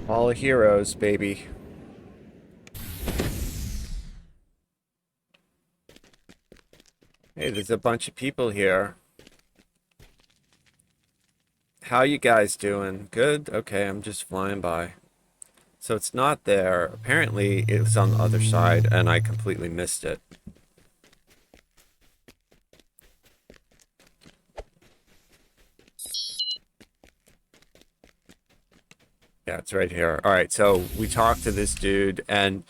All heroes, baby. Hey, there's a bunch of people here. How you guys doing? Good? Okay, I'm just flying by. So it's not there. Apparently, it was on the other side, and I completely missed it. Yeah, it's right here. All right, so we talked to this dude, and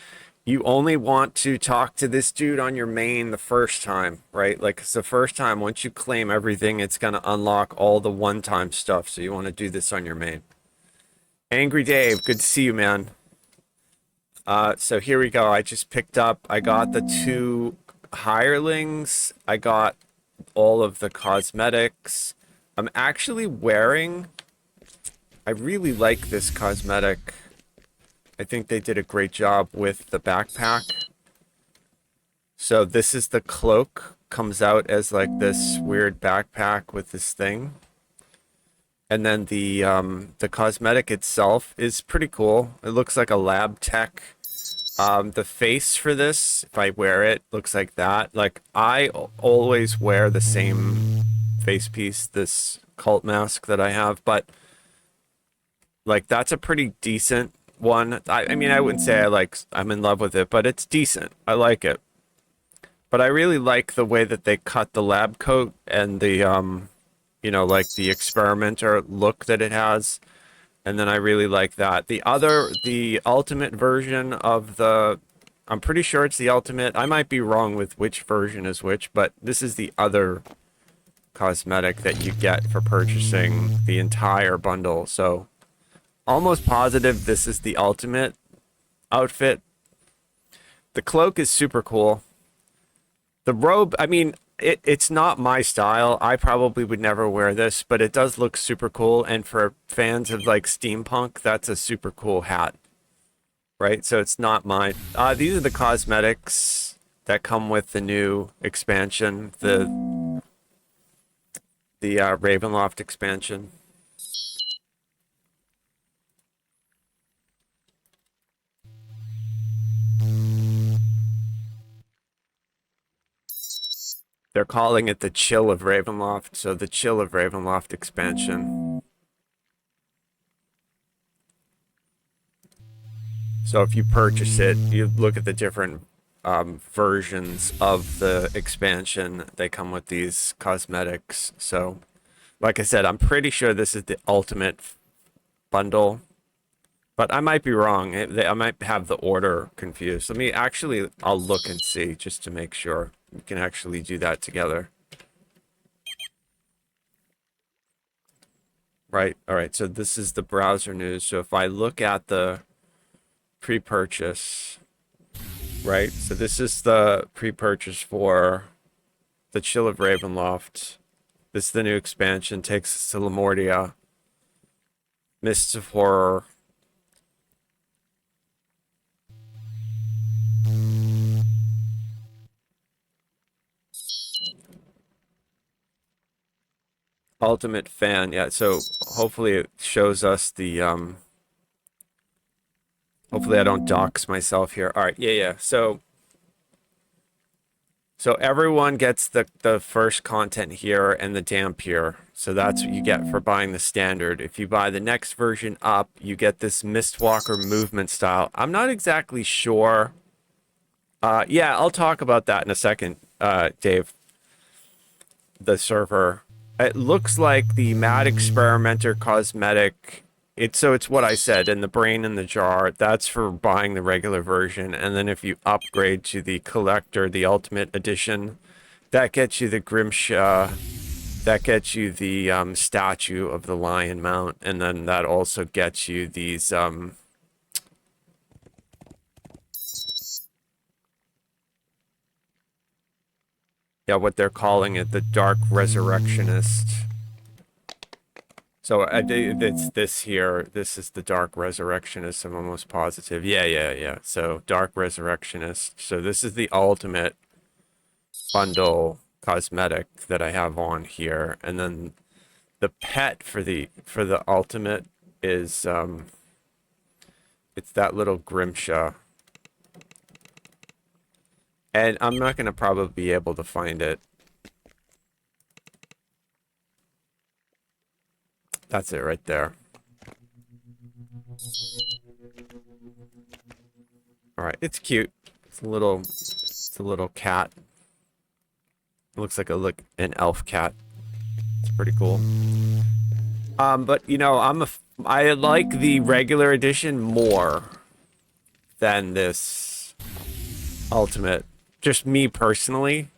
you only want to talk to this dude on your main the first time, right? Like, it's the first time, once you claim everything, it's going to unlock all the one-time stuff. So you want to do this on your main. Angry Dave, good to see you, man. So here we go. I just picked up, I got the 2 hirelings. I got all of the cosmetics. I'm actually wearing, I really like this cosmetic. I think they did a great job with the backpack. So this is the cloak, comes out as like this weird backpack with this thing. And then the cosmetic itself is pretty cool. It looks like a lab tech. The face for this, if I wear it, looks like that. Like, I always wear the same face piece, this cult mask that I have, but like, that's a pretty decent one. I mean, I wouldn't say I'm in love with it, but it's decent. I like it. But I really like the way that they cut the lab coat and the, you know, like the experimenter look that it has. And then I really like that. The ultimate version of the, I'm pretty sure it's the ultimate. I might be wrong with which version is which, but this is the other cosmetic that you get for purchasing the entire bundle. So almost positive this is the ultimate outfit. The cloak is super cool. The robe, I mean, it's not my style. I probably would never wear this, but it does look super cool. And for fans of like steampunk, that's a super cool hat, right? So it's not mine. These are the cosmetics that come with the new expansion, the Ravenloft expansion. They're calling it the Chill of Ravenloft, so the Chill of Ravenloft expansion. So if you purchase it, you look at the different versions of the expansion. They come with these cosmetics. So, like I said, I'm pretty sure this is the ultimate bundle, but I might be wrong. I might have the order confused. Let me actually, I'll look and see just to make sure we can actually do that together. Right. All right. So this is the browser news. So if I look at the pre-purchase, right? So this is the pre-purchase for the Chill of Ravenloft. This is the new expansion. Takes us to Lamortia. Mists of Horror. Ultimate Fan. Yeah, so hopefully it shows us the hopefully I don't dox myself here. All right, yeah. So everyone gets the first content here and the damp here. So that's what you get for buying the standard. If you buy the next version up, you get this Mistwalker movement style. I'm not exactly sure. Yeah, I'll talk about that in a second, Dave. The server. It looks like the Mad Experimenter cosmetic. It's what I said, in the brain in the jar. That's for buying the regular version, and then if you upgrade to the collector, the ultimate edition, that gets you the Grimshaw, that gets you the statue of the Lion Mount, and then that also gets you these yeah, what they're calling it, the Dark Resurrectionist. So it's this here. This is the Dark Resurrectionist. I'm almost positive. Yeah. So Dark Resurrectionist. So this is the ultimate bundle cosmetic that I have on here, and then the pet for the ultimate is It's that little Grimshaw. And I'm not going to probably be able to find it. That's it right there. All right, it's cute. It's a little cat. It looks like an elf cat. It's pretty cool. But you know, I like the regular edition more than this ultimate. Just me personally.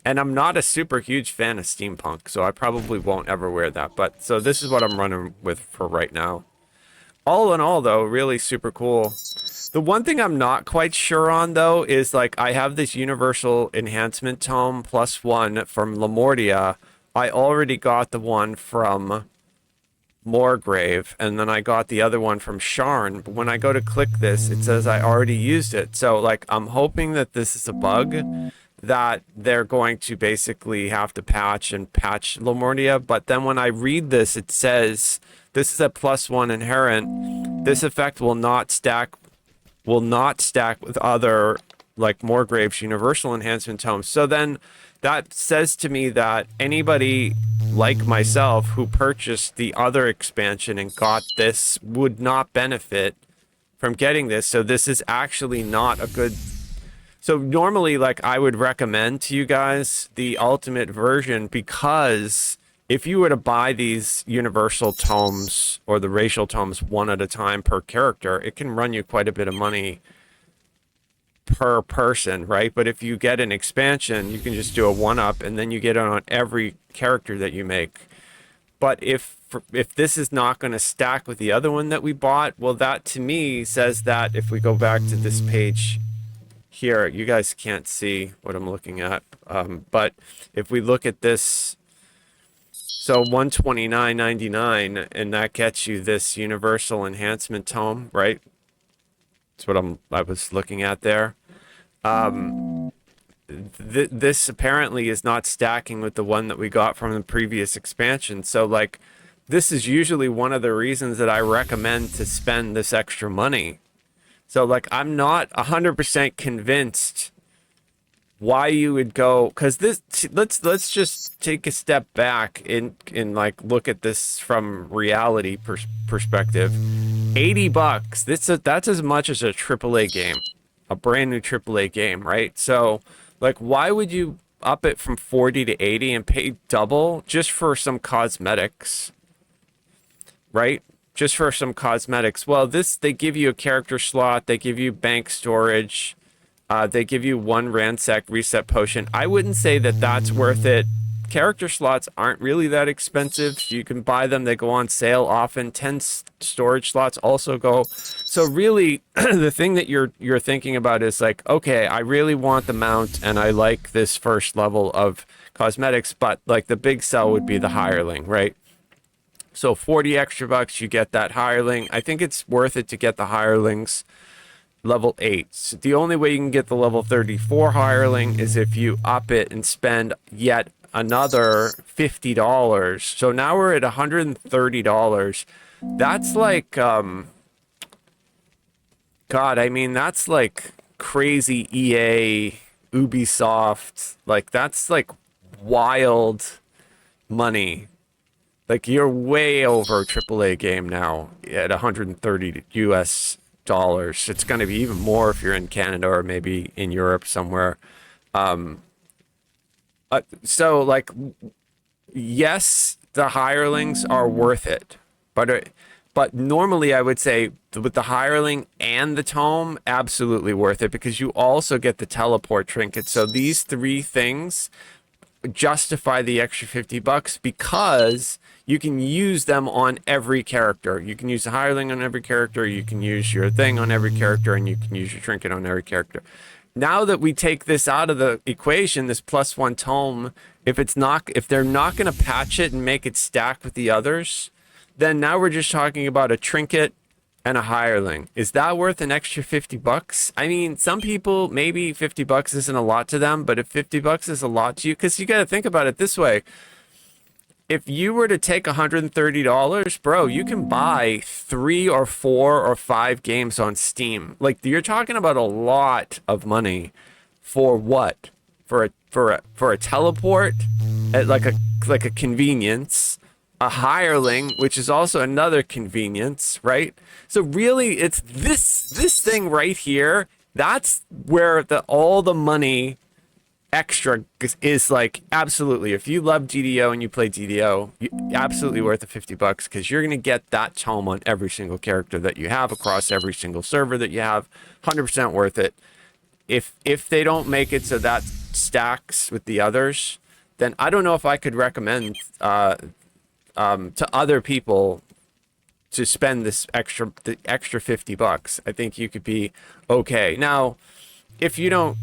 And I'm not a super huge fan of steampunk, so I probably won't ever wear that. But so this is what I'm running with for right now. All in all, though, really super cool. The one thing I'm not quite sure on, though, is like I have this Universal Enhancement Tome +1 from Lamortia. I already got the one from Moorgrave, and then I got the other one from Sharn. But when I go to click this, it says I already used it. So, like, I'm hoping that this is a bug that they're going to basically have to patch Lamortia. But then when I read this, it says this is a +1 inherent. This effect will not stack with other like Moorgrave's Universal Enhancement Tomes. So then that says to me that anybody like myself who purchased the other expansion and got this would not benefit from getting this. So this is actually not a good... So normally, like, I would recommend to you guys the ultimate version, because if you were to buy these universal tomes or the racial tomes one at a time per character, it can run you quite a bit of money per person, right? But if you get an expansion, you can just do a one-up and then you get it on every character that you make. But if this is not going to stack with the other one that we bought, well, that to me says that if we go back to this page here, you guys can't see what I'm looking at, but if we look at this, so $129.99, and that gets you this Universal Enhancement Tome, right? That's what I was looking at there. This apparently is not stacking with the one that we got from the previous expansion. So, like, this is usually one of the reasons that I recommend to spend this extra money. So, like, I'm not 100% convinced why you would go, because this, let's just take a step back and like look at this from reality perspective. $80, that's as much as a AAA game, a brand new AAA game, right? So, like, why would you up it from 40 to 80 and pay double just for some cosmetics, right? Just for some cosmetics. Well, they give you a character slot, they give you bank storage, they give you one ransack reset potion. I wouldn't say that that's worth it. Character slots aren't really that expensive. You can buy them, they go on sale often. 10 storage slots also go. So really, the thing that you're thinking about is like, okay, I really want the mount and I like this first level of cosmetics, but like the big sell would be the hireling, right? So 40 extra bucks, you get that hireling. I think it's worth it to get the hirelings level 8. So the only way you can get the level 34 hireling is if you up it and spend yet another $50. So now we're at $130. That's like, God, I mean, that's like crazy EA, Ubisoft. Like, that's like wild money. Like, you're way over a AAA game now at $130 US. It's going to be even more if you're in Canada or maybe in Europe somewhere. So, like, yes, the hirelings are worth it, but normally I would say with the hireling and the tome, absolutely worth it, because you also get the teleport trinket. So these three things justify the extra $50 because you can use them on every character. You can use the hireling on every character, you can use your thing on every character, and you can use your trinket on every character. Now that we take this out of the equation, this +1 tome, if they're not going to patch it and make it stack with the others, then now we're just talking about a trinket and a hireling. Is that worth an extra $50? I mean, some people, maybe $50 isn't a lot to them, but if $50 is a lot to you, because you got to think about it this way. if you were to take $130, bro, you can buy 3 or 4 or 5 games on Steam. Like, you're talking about a lot of money for what? For a teleport, at like a convenience, a hireling, which is also another convenience, right? So really, it's this thing right here. That's where all the money extra is, like, absolutely. If you love DDO and you play DDO, absolutely worth the $50 because you're gonna get that tome on every single character that you have across every single server that you have. 100% worth it. If they don't make it so that stacks with the others, then I don't know if I could recommend to other people to spend the extra $50. I think you could be okay. Now, if you don't,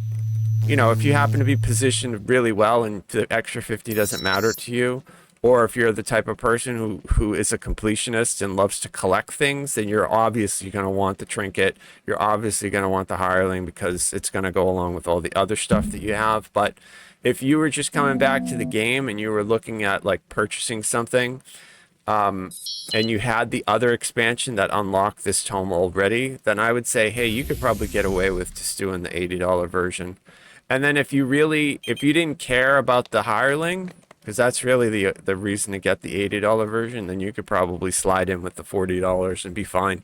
if you happen to be positioned really well and the extra 50 doesn't matter to you, or if you're the type of person who is a completionist and loves to collect things, then you're obviously going to want the trinket. You're obviously going to want the hireling because it's going to go along with all the other stuff that you have. But if you were just coming back to the game and you were looking at like purchasing something, and you had the other expansion that unlocked this tome already, then I would say, hey, you could probably get away with just doing the $80 version. And then if you didn't care about the hireling, because that's really the reason to get the $80 version, then you could probably slide in with the $40 and be fine.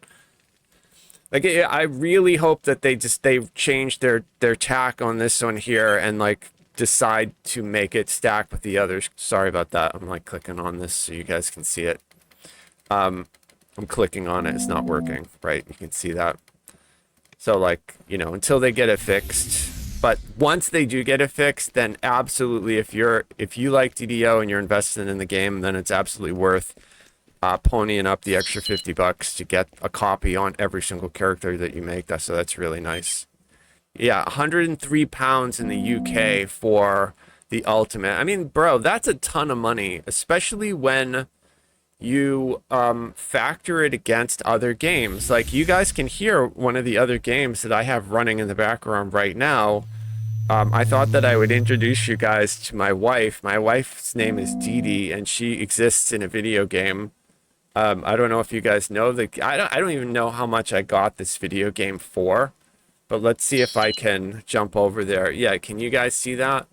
Like, I really hope that they've changed their tack on this one here and like decide to make it stack with the others. Sorry about that. I'm like clicking on this so you guys can see it. I'm clicking on it. It's not working, right? You can see that. So like, until they get it fixed. But once they do get it fixed, then absolutely, if you like DDO and you're invested in the game, then it's absolutely worth ponying up the extra $50 to get a copy on every single character that you make. So that's really nice. Yeah, £103 in the UK for the ultimate. I mean, bro, that's a ton of money, especially when you factor it against other games. Like, you guys can hear one of the other games that I have running in the background right now. I thought that I would introduce you guys to my wife. My wife's name is Dee Dee, and she exists in a video game. I don't know if you guys know I don't even know how much I got this video game for, but let's see if I can jump over there. Yeah, can you guys see that?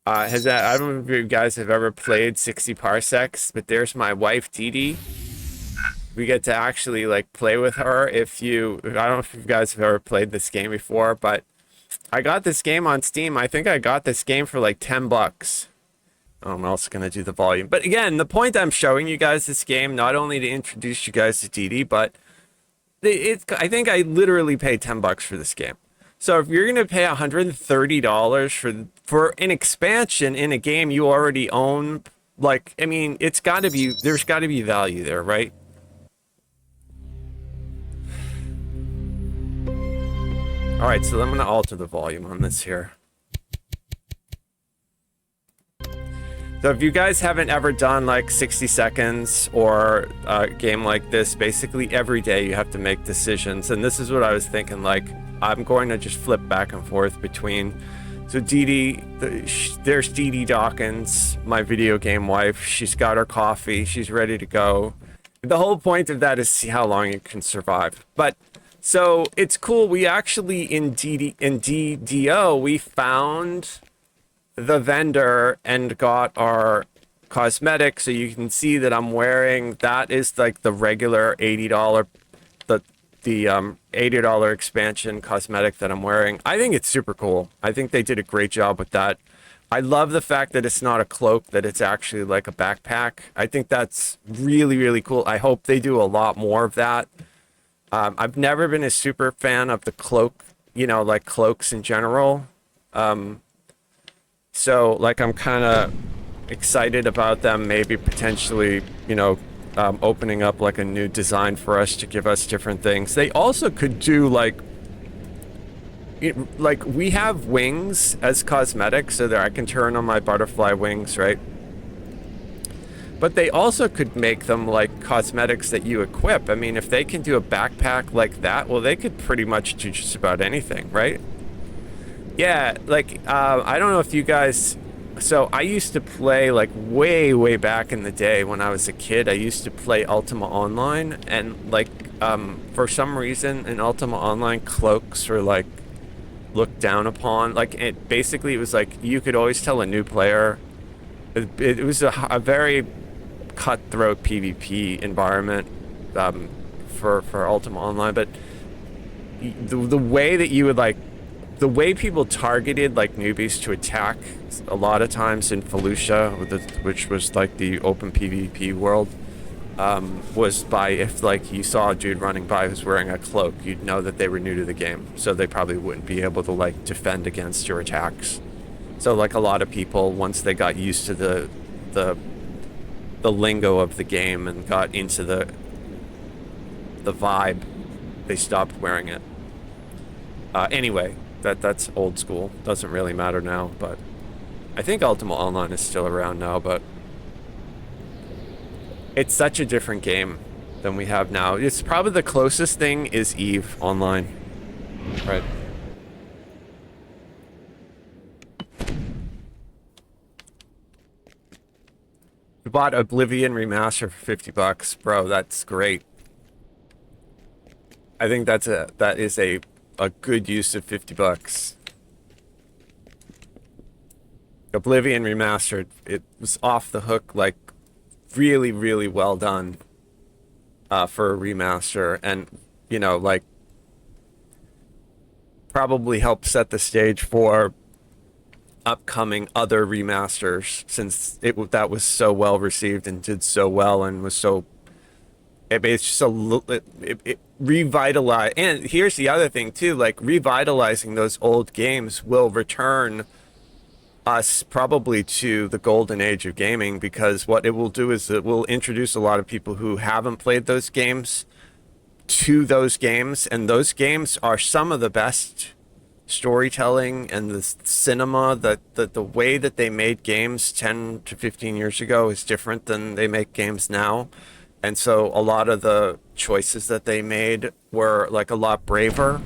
I don't know if you guys have ever played 60 Parsecs, but there's my wife, Dee Dee. We get to actually like play with her. I don't know if you guys have ever played this game before, but I got this game on Steam. I think I got this game for like $10. I'm also going to do the volume. But again, the point I'm showing you guys this game, not only to introduce you guys to Dee Dee, but I think I literally paid $10 for this game. So if you're going to pay $130 for an expansion in a game you already own, like, I mean, there's got to be value there, right? All right, so I'm going to alter the volume on this here. So if you guys haven't ever done like 60 seconds or a game like this, basically every day you have to make decisions. And this is what I was thinking, like, I'm going to just flip back and forth between. So Dee Dee, there's Dee Dee Dawkins, my video game wife. She's got her coffee. She's ready to go. The whole point of that is see how long you can survive. But so it's cool. We actually in DDO, we found the vendor and got our cosmetic. So you can see that I'm wearing, that is like the regular $80, the $80 expansion cosmetic that I'm wearing. I think it's super cool. I think they did a great job with that. I love the fact that it's not a cloak, that it's actually like a backpack. I think that's really, really cool. I hope they do a lot more of that. I've never been a super fan of the cloak, like cloaks in general. So like I'm kind of excited about them maybe potentially, opening up like a new design for us to give us different things. They also could do like we have wings as cosmetics so that I can turn on my butterfly wings, right? But they also could make them like cosmetics that you equip. I mean, if they can do a backpack like that, well, they could pretty much do just about anything, right? Yeah, like, I don't know if you guys So I used to play like way back in the day when I was a kid. I used to play Ultima Online, and like for some reason in Ultima Online, cloaks were like looked down upon. Like it was like you could always tell a new player. It was a very cutthroat PvP environment for Ultima Online, but the way that you would like the way people targeted like newbies to attack a lot of times in Felucia, which was like the open PvP world, was by if like you saw a dude running by who's wearing a cloak, you'd know that they were new to the game, so they probably wouldn't be able to like defend against your attacks. So like a lot of people, once they got used to the lingo of the game and got into the vibe, they stopped wearing it. Anyway, that's old school. Doesn't really matter now, but I think Ultima Online is still around now, but it's such a different game than we have now. It's probably the closest thing is EVE Online. Right. We bought Oblivion Remaster for $50, bro. That's great. I think that is a good use of $50. Oblivion Remastered, it was off the hook, like really well done for a remaster, and you know, like probably helped set the stage for upcoming other remasters, since that was so well received and did so well and was so it's just it revitalized. And here's the other thing too, like revitalizing those old games will return us probably to the golden age of gaming, because what it will do is it will introduce a lot of people who haven't played those games to those games, and those games are some of the best storytelling and the cinema. That the way that they made games 10 to 15 years ago is different than they make games now. And so a lot of the choices that they made were like a lot braver.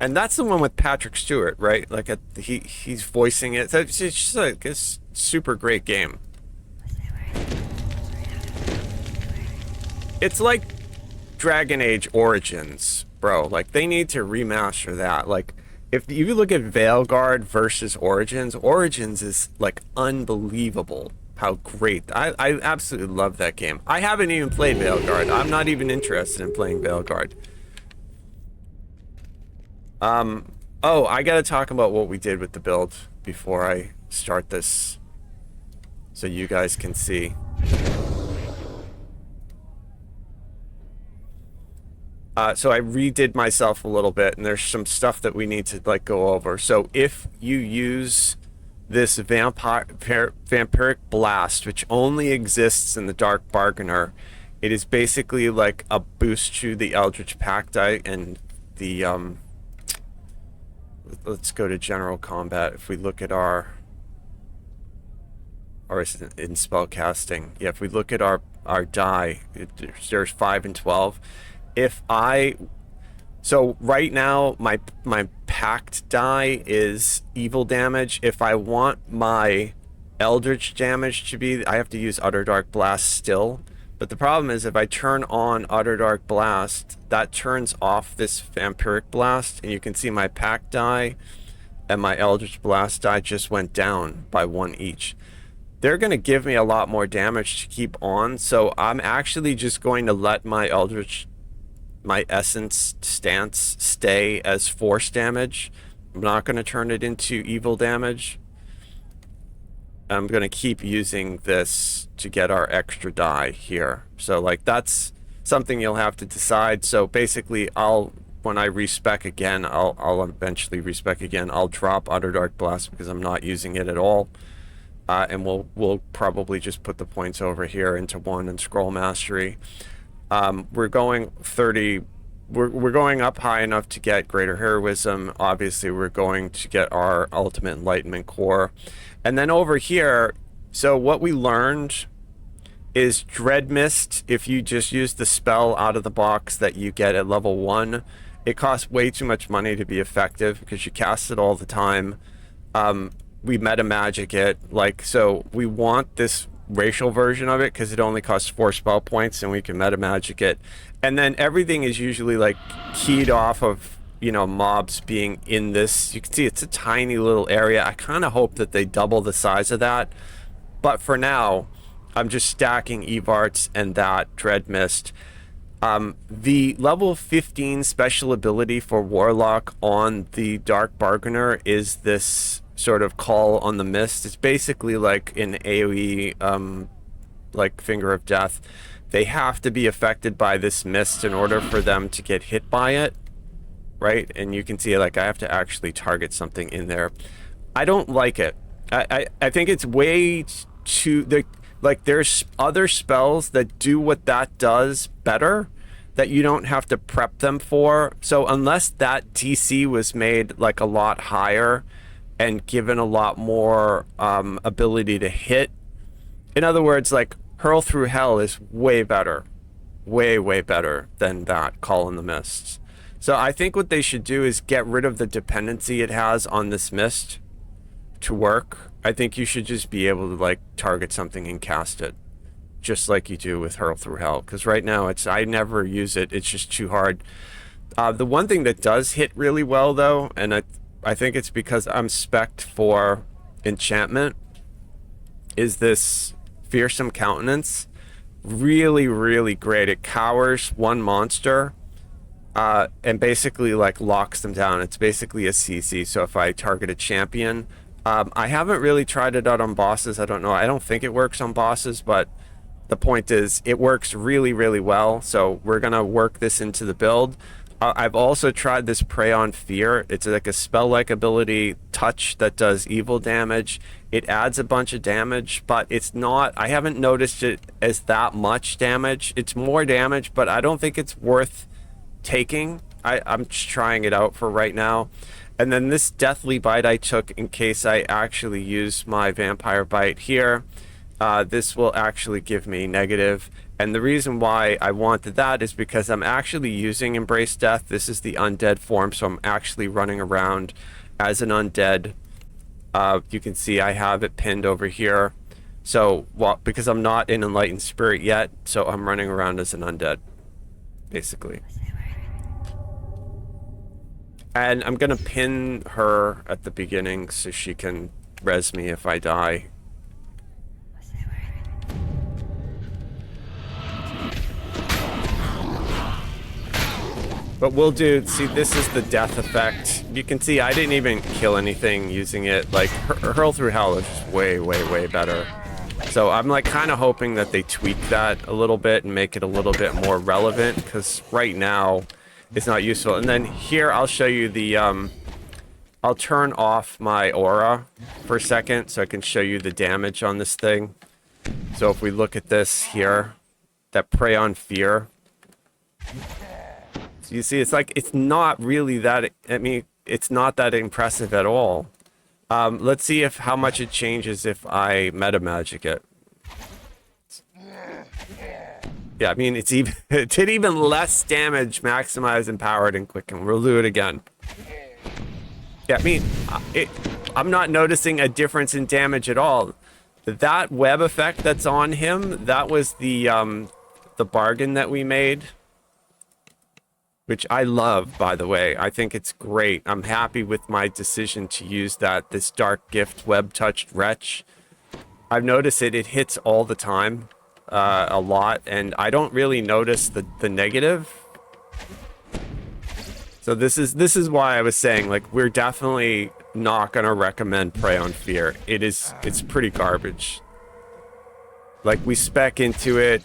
And that's the one with Patrick Stewart, right? Like he's voicing it. It's just like a super great game. It's like Dragon Age Origins, bro. Like they need to remaster that. Like if you look at Veilguard versus Origins, Origins is like unbelievable. How great. I absolutely love that game. I haven't even played Veilguard. I'm not even interested in playing Veilguard. Oh, I gotta talk about what we did with the build before I start this, so you guys can see. So I redid myself a little bit, and there's some stuff that we need to like go over. So if you use this vampiric blast, which only exists in the Dark Bargainer, it is basically like a boost to the Eldritch Pact die and the let's go to general combat. If we look at our, or is it in spell casting? Yeah, if we look at our die, there's 5 and 12. So right now my pact die is evil damage. If I want my eldritch damage to be, I have to use Underdark Blast still. But the problem is if I turn on Underdark Blast, that turns off this Vampiric Blast, and you can see my pact die and my Eldritch Blast die just went down by 1 each. They're going to give me a lot more damage to keep on, so I'm actually just going to let my Essence stance stay as force damage. I'm not going to turn it into evil damage. I'm going to keep using this to get our extra die here. So like that's something you'll have to decide. So basically when I respec again, I'll eventually respec again. I'll drop Underdark Blast because I'm not using it at all. And we'll probably just put the points over here into 1 and Scroll Mastery. We're going 30. We're going up high enough to get Greater Heroism. Obviously, we're going to get our Ultimate Enlightenment Core. And then over here, so what we learned is Dread Mist. If you just use the spell out of the box that you get at level 1, it costs way too much money to be effective because you cast it all the time. we meta magic it. Like, so we want this racial version of it because it only costs 4 spell points, and we can meta magic it. And then everything is usually like keyed off of, you know, mobs being in this. You can see it's a tiny little area. I kind of hope that they double the size of that. But for now, I'm just stacking Evarts and that Dread Mist. The level 15 special ability for Warlock on the Dark Bargainer is this sort of call on the mist. It's basically like an AoE, like Finger of Death. They have to be affected by this mist in order for them to get hit by it, right? And you can see, like, I have to actually target something in there. I don't like it. I think it's way too... Like, there's other spells that do what that does better that you don't have to prep them for. So unless that DC was made like a lot higher and given a lot more ability to hit, in other words, like Hurl Through Hell is way better, way better than that Call in the Mists. So I think what they should do is get rid of the dependency it has on this mist to work. I think you should just be able to like target something and cast it, just like you do with Hurl Through Hell. Because right now I never use it. It's just too hard. The one thing that does hit really well though, and I think it's because I'm spec'd for enchantment, is this Fearsome Countenance. Really great. It cowers one monster and basically like locks them down. It's basically a CC. So if I target a champion, I haven't really tried it out on bosses. I don't know. I don't think it works on bosses, but the point is it works really well. So we're going to work this into the build. I've also tried this Prey on Fear. It's like a spell-like ability touch that does evil damage. It adds a bunch of damage, but it's not... I haven't noticed it as that much damage. It's more damage, but I don't think it's worth taking. I'm just trying it out for right now. And then this Deathly Bite I took in case I actually use my Vampire Bite here. This will actually give me negative. And the reason why I wanted that is because I'm actually using Embrace Death. This is the undead form, so I'm actually running around as an undead. You can see I have it pinned over here. So, well, because I'm not in Enlightened Spirit yet, so I'm running around as an undead, basically. And I'm going to pin her at the beginning so she can res me if I die. But we'll do... See, this is the death effect. You can see I didn't even kill anything using it. Like, Hurl Through Hell is just way better. So I'm like kind of hoping that they tweak that a little bit and make it a little bit more relevant, because right now it's not useful. And then here I'll show you the... I'll turn off my aura for a second so I can show you the damage on this thing. So if we look at this here, that Prey on Fear... You see, it's like, it's not really that, I mean, it's not that impressive at all. Let's see how much it changes if I meta magic it. Yeah, I mean, it did even less damage, maximize, empowered, and quicken. We'll do it again. Yeah, I mean, I'm not noticing a difference in damage at all. That web effect that's on him, that was the bargain that we made. Which I love, by the way. I think it's great. I'm happy with my decision to use this Dark Gift Web-Touched Wretch. I've noticed it hits all the time, a lot, and I don't really notice the negative. So this is why I was saying, like, we're definitely not gonna recommend Prey on Fear. It's pretty garbage. Like, we spec into it.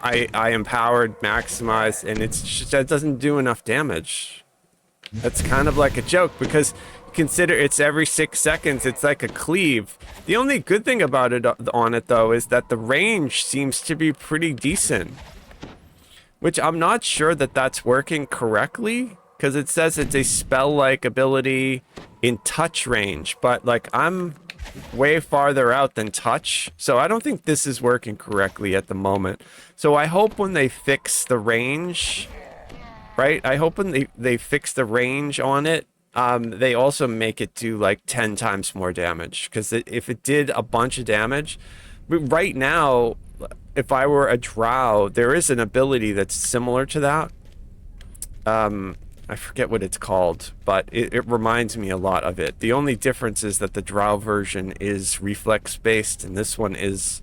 I empowered, maximized, and that doesn't do enough damage. That's kind of like a joke, because consider it's every 6 seconds. It's like a cleave. The only good thing about it on it though is that the range seems to be pretty decent, which I'm not sure that that's working correctly, because it says it's a spell-like ability in touch range, but like I'm way farther out than touch, so I don't think this is working correctly at the moment. So I hope when they fix the range, right? I hope when they fix the range on it, they also make it do like 10 times more damage. Because if it did a bunch of damage, right now, if I were a drow, there is an ability that's similar to that. I forget what it's called, but it reminds me a lot of it. The only difference is that the drow version is reflex based, and this one is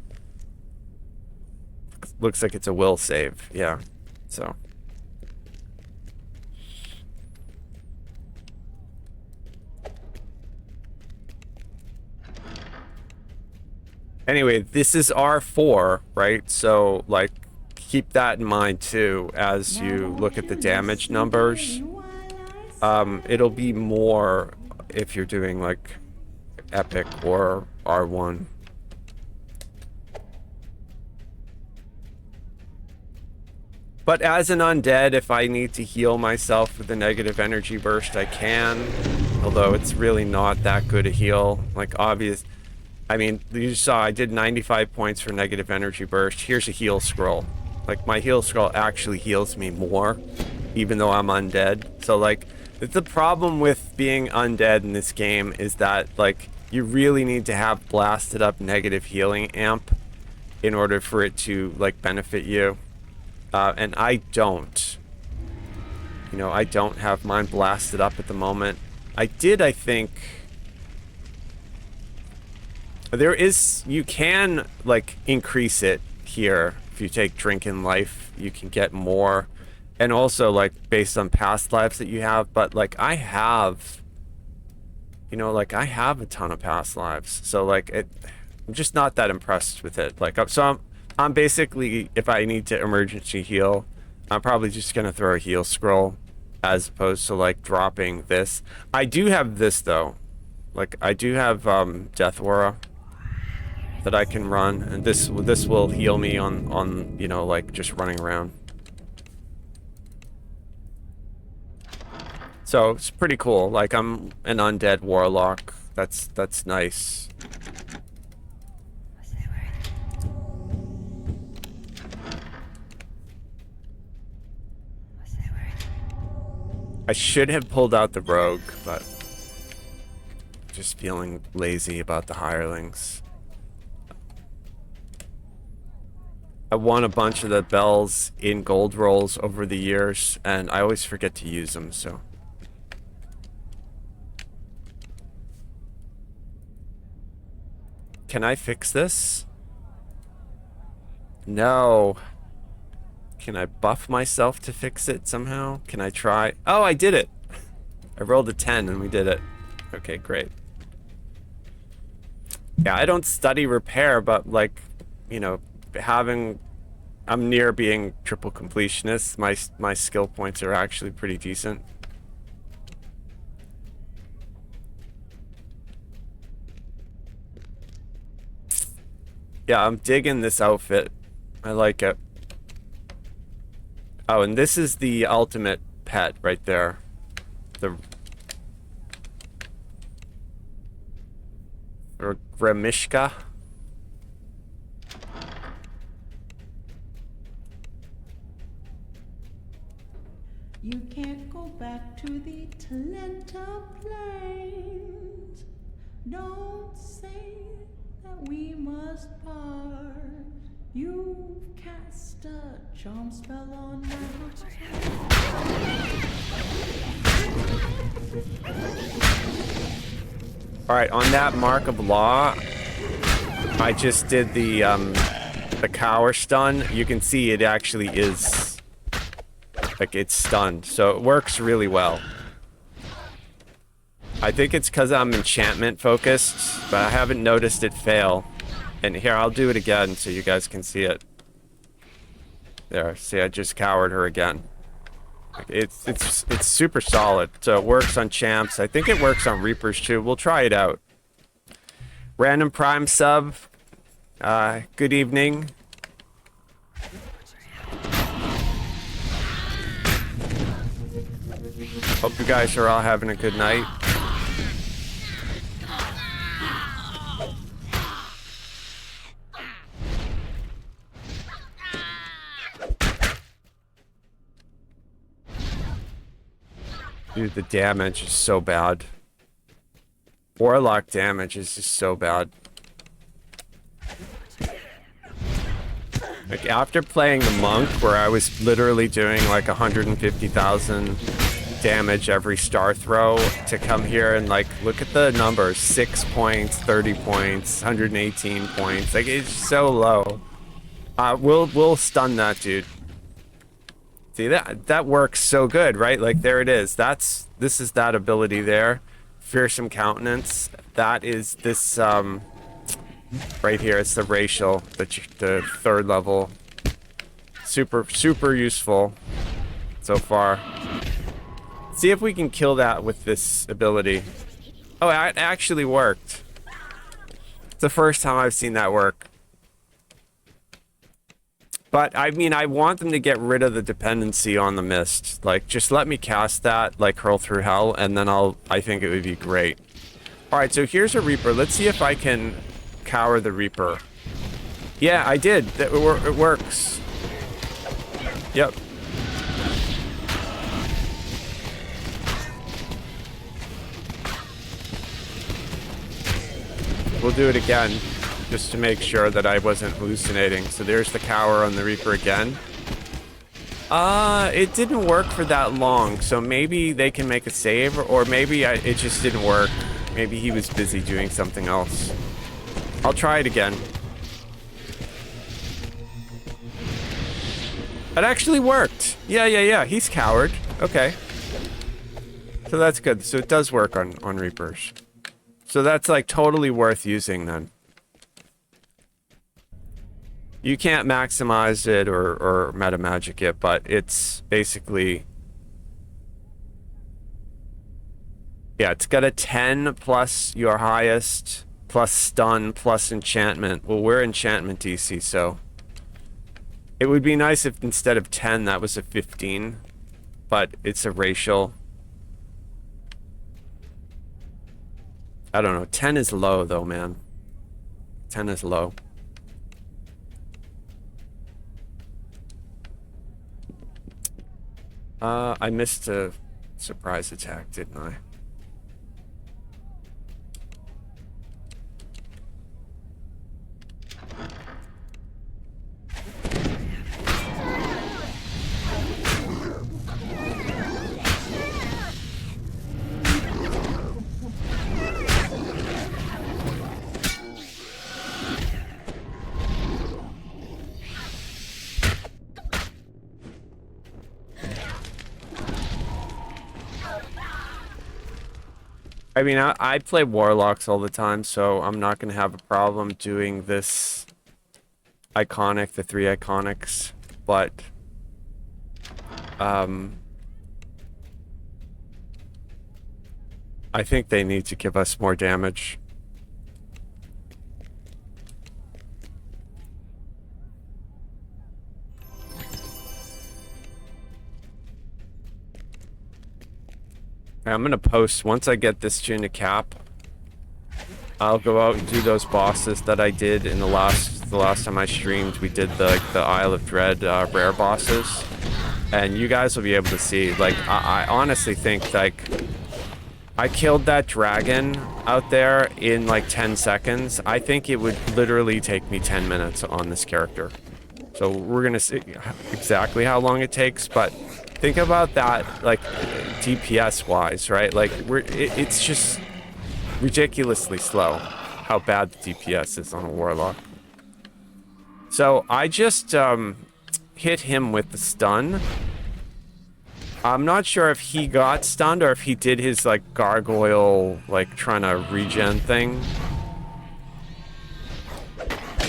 looks like it's a will save. Yeah, so. Anyway, this is R4, right? So, like, keep that in mind too as you look at the damage numbers. It'll be more if you're doing like Epic or R1. But as an undead, if I need to heal myself with a negative energy burst, I can. Although it's really not that good a heal. Like, obvious. I mean, you saw I did 95 points for negative energy burst. Here's a heal scroll. Like, my heal scroll actually heals me more, even though I'm undead. So, like, the problem with being undead in this game is that, like, you really need to have blasted up negative healing amp in order for it to, like, benefit you. And I don't. You know, I don't have mine blasted up at the moment. I did, I think... There is, you can, like, increase it here. If you take Drink in Life, you can get more. And also, like, based on past lives that you have. But, like, I have, you know, like, I have a ton of past lives. So, like, I'm just not that impressed with it. Like, so I'm basically, if I need to emergency heal, I'm probably just going to throw a heal scroll as opposed to, like, dropping this. I do have this, though. Like, I do have Death Aura that I can run, and this will heal me on you know, like, just running around. So it's pretty cool. Like, I'm an undead warlock. That's nice. I should have pulled out the rogue, but just feeling lazy about the hirelings. I won a bunch of the bells in gold rolls over the years, and I always forget to use them, so. Can I fix this? No. Can I buff myself to fix it somehow? Can I try? Oh, I did it! I rolled a 10 and we did it. Okay, great. Yeah, I don't study repair, but, like, you know, I'm near being triple completionist. My skill points are actually pretty decent. Yeah, I'm digging this outfit. I like it. Oh, and this is the ultimate pet right there. Or Gramishka. You can't go back to the Talenta plains. Don't say that we must part. You've cast a charm spell on my heart. Alright, on that mark of law, I just did the cower stun. You can see it actually is, like, it's stunned, so it works really well. I think it's because I'm enchantment focused, but I haven't noticed it fail. And here, I'll do it again so you guys can see it. There, see, I just cowered her again. It's super solid, so it works on champs. I think it works on reapers too. We'll try it out. Random Prime sub. Good evening. Hope you guys are all having a good night. Dude, the damage is so bad. Warlock damage is just so bad. Like, after playing the monk, where I was literally doing like 150,000 damage every star throw, to come here and like, look at the numbers, 6 points, 30 points, 118 points. Like, it's so low. We'll stun that dude. See, that works so good, right? Like, there it is. This is that ability there. Fearsome Countenance. That is this, right here. It's the racial, the 3rd level. Super useful so far. See if we can kill that with this ability. Oh, it actually worked. It's the first time I've seen that work. But, I mean, I want them to get rid of the dependency on the mist. Like, just let me cast that, like, Hurl Through Hell, and then I think it would be great. Alright, so here's a Reaper. Let's see if I can cower the Reaper. Yeah, I did. It works. Yep. We'll do it again, just to make sure that I wasn't hallucinating. So there's the cower on the Reaper again. It didn't work for that long, so maybe they can make a save, or maybe it just didn't work. Maybe he was busy doing something else. I'll try it again. That actually worked. Yeah, he's cowered. Okay. So that's good. So it does work on Reapers. So that's like totally worth using then. You can't maximize it or meta magic it, but it's basically... Yeah, it's got a 10 plus your highest, plus stun, plus enchantment. Well, we're enchantment DC, so... It would be nice if instead of 10, that was a 15. But it's a racial. I don't know. 10 is low, though, man. 10 is low. I missed a surprise attack, didn't I? I mean, I play Warlocks all the time, so I'm not going to have a problem doing this iconic, the 3 iconics, but I think they need to give us more damage. I'm gonna post, once I get this tune to cap, I'll go out and do those bosses that I did in the last time I streamed. We did the Isle of Dread rare bosses, and you guys will be able to see. Like, I honestly think, like, I killed that dragon out there in like 10 seconds. I think it would literally take me 10 minutes on this character. So we're gonna see exactly how long it takes, but think about that, like, DPS wise, right? Like, it's just ridiculously slow how bad the DPS is on a Warlock. So I just hit him with the stun. I'm not sure if he got stunned or if he did his like gargoyle, like trying to regen thing.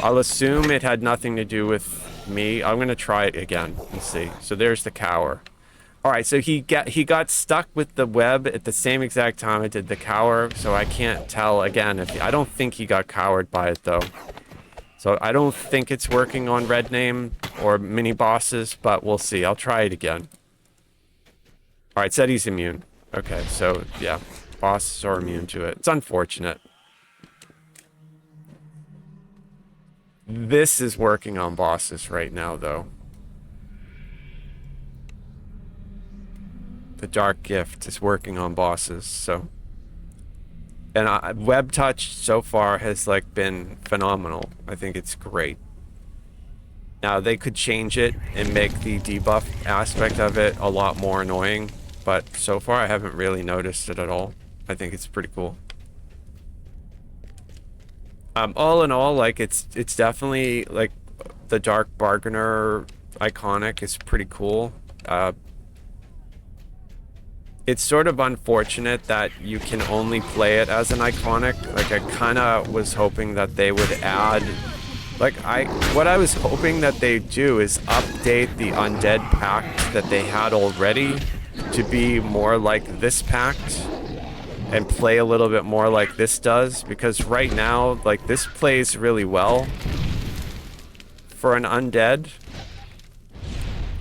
I'll assume it had nothing to do with me. I'm gonna try it again and see. So there's the cower. All right, so he got stuck with the web at the same exact time I did the cower, so I can't tell again if I don't think he got cowered by it though. So I don't think it's working on red name or mini bosses, but we'll see. I'll try it again. All right, said he's immune. Okay, so yeah, bosses are immune to it. It's unfortunate. This is working on bosses right now though. The Dark Gift is working on bosses, so. And web touch so far has like been phenomenal. I think it's great. Now they could change it and make the debuff aspect of it a lot more annoying, but so far I haven't really noticed it at all. I think it's pretty cool. All in all, like it's definitely like the Dark Bargainer iconic is pretty cool. It's sort of unfortunate that you can only play it as an iconic. Like I kind of was hoping that they would add, like what I was hoping that they do is update the Undead Pact that they had already to be more like this pact and play a little bit more like this does, because right now, like this plays really well for an undead.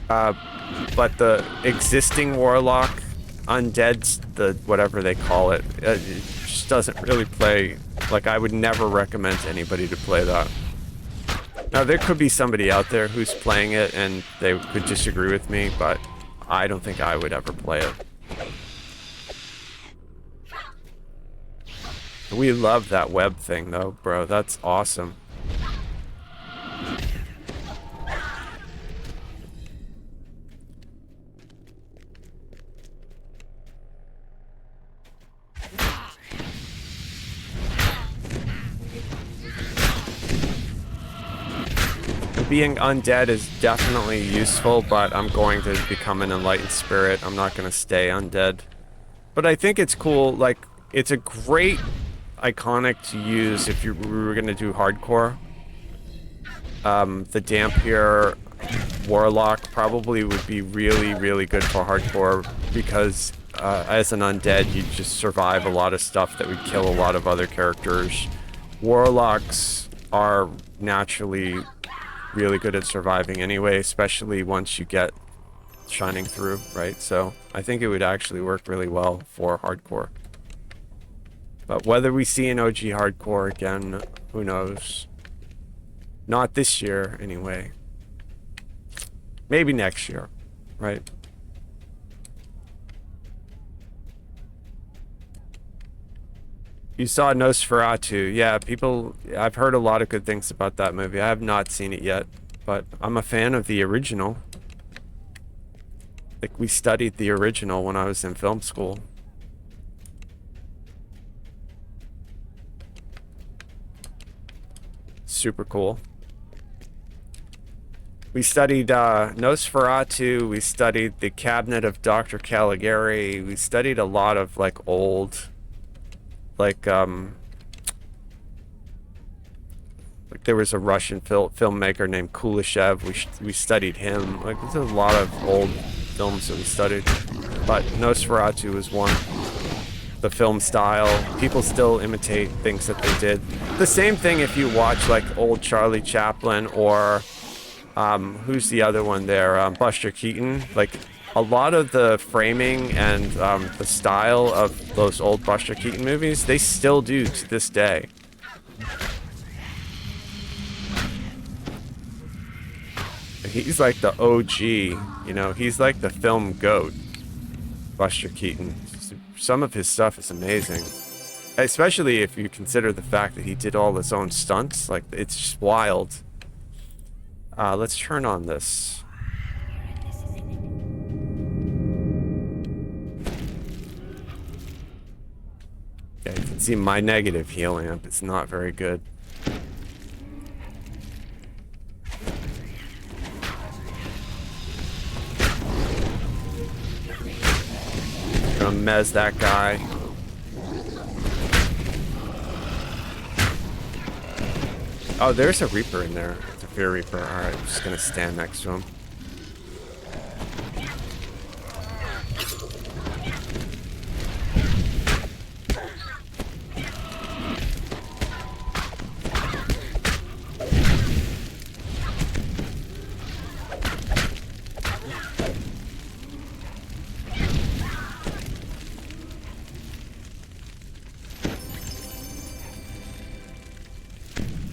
But the existing Warlock undeads, the whatever they call it, it just doesn't really play. Like I would never recommend to anybody to play that. Now there could be somebody out there who's playing it and they could disagree with me, but I don't think I would ever play it. We love that web thing though, bro. That's awesome. Being undead is definitely useful, but I'm going to become an enlightened spirit. I'm not going to stay undead. But I think it's cool. Like, it's a great iconic to use if you were going to do hardcore. The Dampier Warlock probably would be really, really good for hardcore because as an undead, you just survive a lot of stuff that would kill a lot of other characters. Warlocks are naturally really good at surviving anyway, especially once you get shining through, right? So I think it would actually work really well for hardcore. But whether we see an OG hardcore again, who knows? Not this year, anyway. Maybe next year, right? You saw Nosferatu. Yeah, I've heard a lot of good things about that movie. I have not seen it yet, but I'm a fan of the original. Like, we studied the original when I was in film school. Super cool. We studied Nosferatu, we studied the Cabinet of Dr. Caligari, we studied a lot of, like, old... Like there was a Russian filmmaker named Kuleshov. We studied him. Like, there's a lot of old films that we studied, but Nosferatu was one. The film style, people still imitate things that they did. The same thing if you watch like old Charlie Chaplin or who's the other one there? Buster Keaton. Like, a lot of the framing and the style of those old Buster Keaton movies, they still do to this day. He's like the OG, you know, he's like the film GOAT, Buster Keaton. Some of his stuff is amazing. Especially if you consider the fact that he did all his own stunts. Like, it's just wild. Let's turn on this. Yeah, you can see my negative healing up. It's not very good. Gonna mez that guy. Oh, there's a Reaper in there. It's a Fear Reaper. Alright, I'm just gonna stand next to him.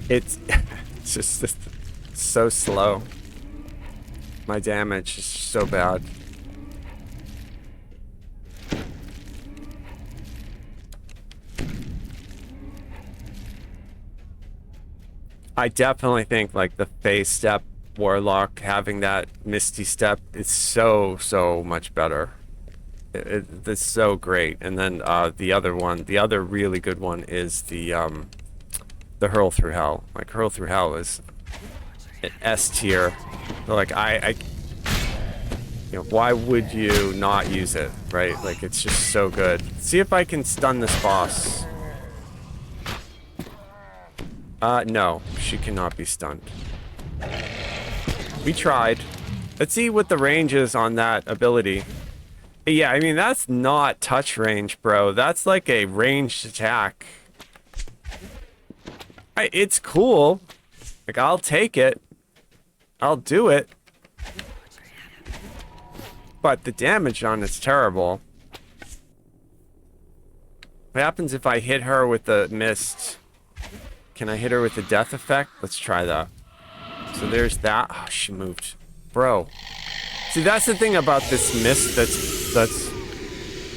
It's just so slow. My damage is so bad. I definitely think like the phase step Warlock having that Misty step is so much better. It's so great. And then the other one, the other really good one is the Hurl Through Hell. Like Hurl Through Hell is an S tier. Like you know, why would you not use it, right? Like it's just so good. See if I can stun this boss. No, she cannot be stunned. We tried. Let's see what the range is on that ability. Yeah, I mean, that's not touch range, bro. That's like a ranged attack. It's cool. Like, I'll take it. I'll do it. But the damage on it's terrible. What happens if I hit her with the mist? Can I hit her with the death effect? Let's try that. So there's that. Oh, she moved. Bro. See, that's the thing about this mist that's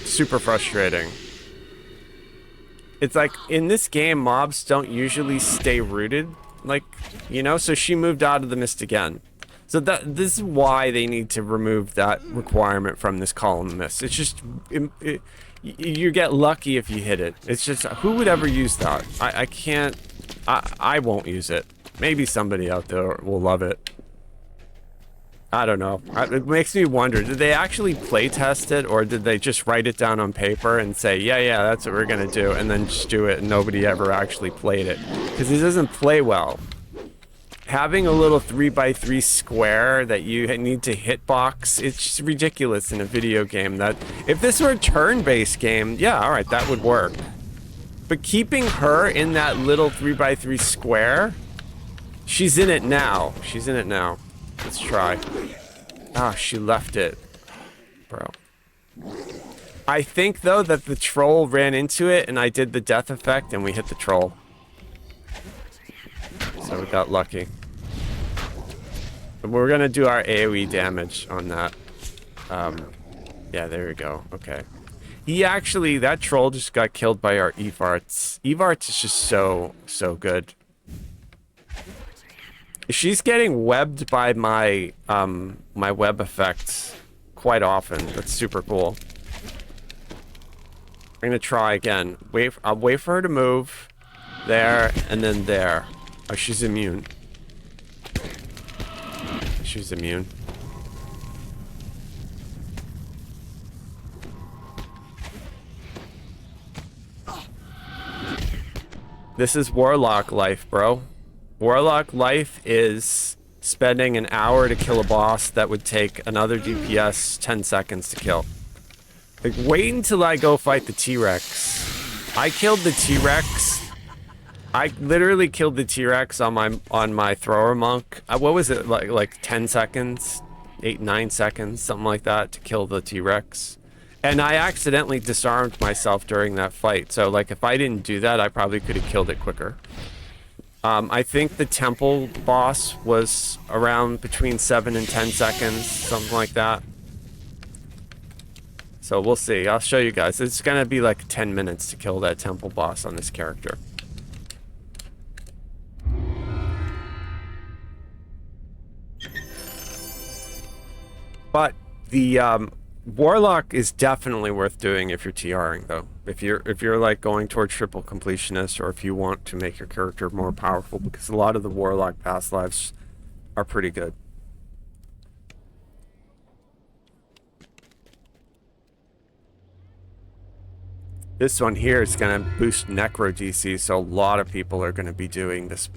super frustrating. It's like, in this game, mobs don't usually stay rooted. Like, you know? So she moved out of the mist again. So this is why they need to remove that requirement from this column mist. It's just... you get lucky if you hit it. It's just... Who would ever use that? I can't... I won't use it. Maybe somebody out there will love it. I don't know. It makes me wonder, did they actually play test it, or did they just write it down on paper and say, yeah, that's what we're gonna do, and then just do it, and nobody ever actually played it? Because it doesn't play well. Having a little 3x3 square that you need to hitbox, it's just ridiculous in a video game. That if this were a turn-based game, yeah, alright, that would work. But keeping her in that little 3x3 square, she's in it now. She's in it now. Let's try. Ah, she left it. Bro. I think, though, that the troll ran into it, and I did the death effect, and we hit the troll. So we got lucky. But we're gonna do our AoE damage on that. Yeah, there we go. Okay. He actually, that troll just got killed by our Evarts. Evarts is just so good. She's getting webbed by my my web effects quite often. That's super cool. We're gonna try again. I'll wait for her to move. There, and then there. Oh, she's immune. She's immune. This is Warlock life, bro. Warlock life is spending an hour to kill a boss that would take another DPS 10 seconds to kill. Like, wait until I go fight the T-Rex. I killed the T-Rex. I literally killed the T-Rex on my thrower monk. What was it, like 10 seconds? 8-9 seconds, something like that, to kill the T-Rex. And I accidentally disarmed myself during that fight. So, like, if I didn't do that, I probably could have killed it quicker. I think the temple boss was around between 7 and 10 seconds, something like that. So we'll see. I'll show you guys. It's gonna be like 10 minutes to kill that temple boss on this character. But the Warlock is definitely worth doing if you're TRing, though. If you're like going toward triple completionist, or if you want to make your character more powerful, because a lot of the Warlock past lives are pretty good. This one here is gonna boost Necro DC, so a lot of people are gonna be doing this,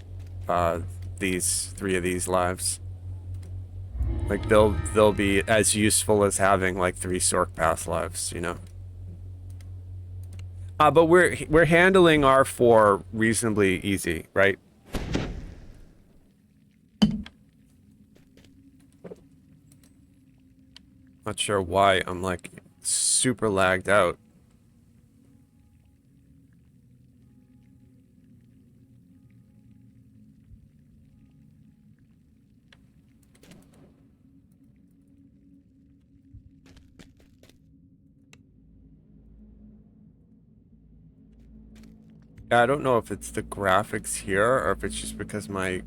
these 3 of these lives. Like, they'll be as useful as having like 3 Sork Pass lives, you know. But we're handling R4 reasonably easy, right? Not sure why I'm like super lagged out. I don't know if it's the graphics here or if it's just because my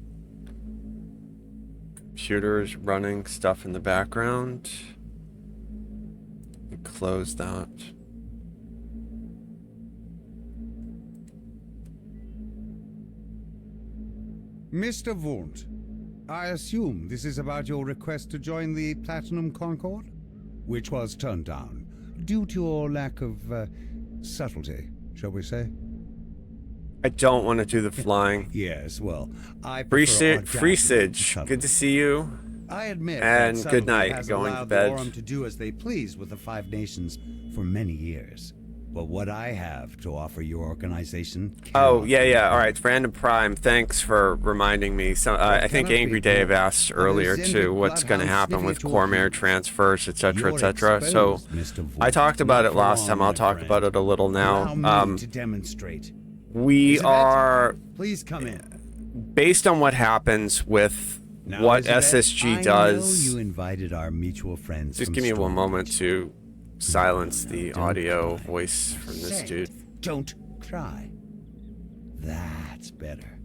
computer is running stuff in the background. Close that. Mr. Wundt, I assume this is about your request to join the Platinum Concord, which was turned down due to your lack of subtlety, shall we say? I don't want to do the flying. Yes, well, I prefer Freesage, good to see you. I admit And that good subtlety night, has going to allowed bed. the Aurum to do as they please with the Five Nations for many years. But what I have to offer your organization Oh, cannot yeah, be yeah. All right, bought. Random Prime, thanks for reminding me. So, I think cannot Angry be Dave bought. asked earlier, Unless too, what's going to bloodhounds happen sniffing with at your Cormair heels. transfers, etc., You're etc. So, exposed, Mr. Wundt. I talked about Not it for last long, time. I'll my talk friend. about it a little now. Allow me to demonstrate. We Elizabeth, are, please come in. based on what happens with Now, what Elizabeth, SSG I does... know you invited our mutual friends. Just from give me one moment Stonebridge. to silence the Don't audio cry. voice from this Say, dude. Don't cry. That's better.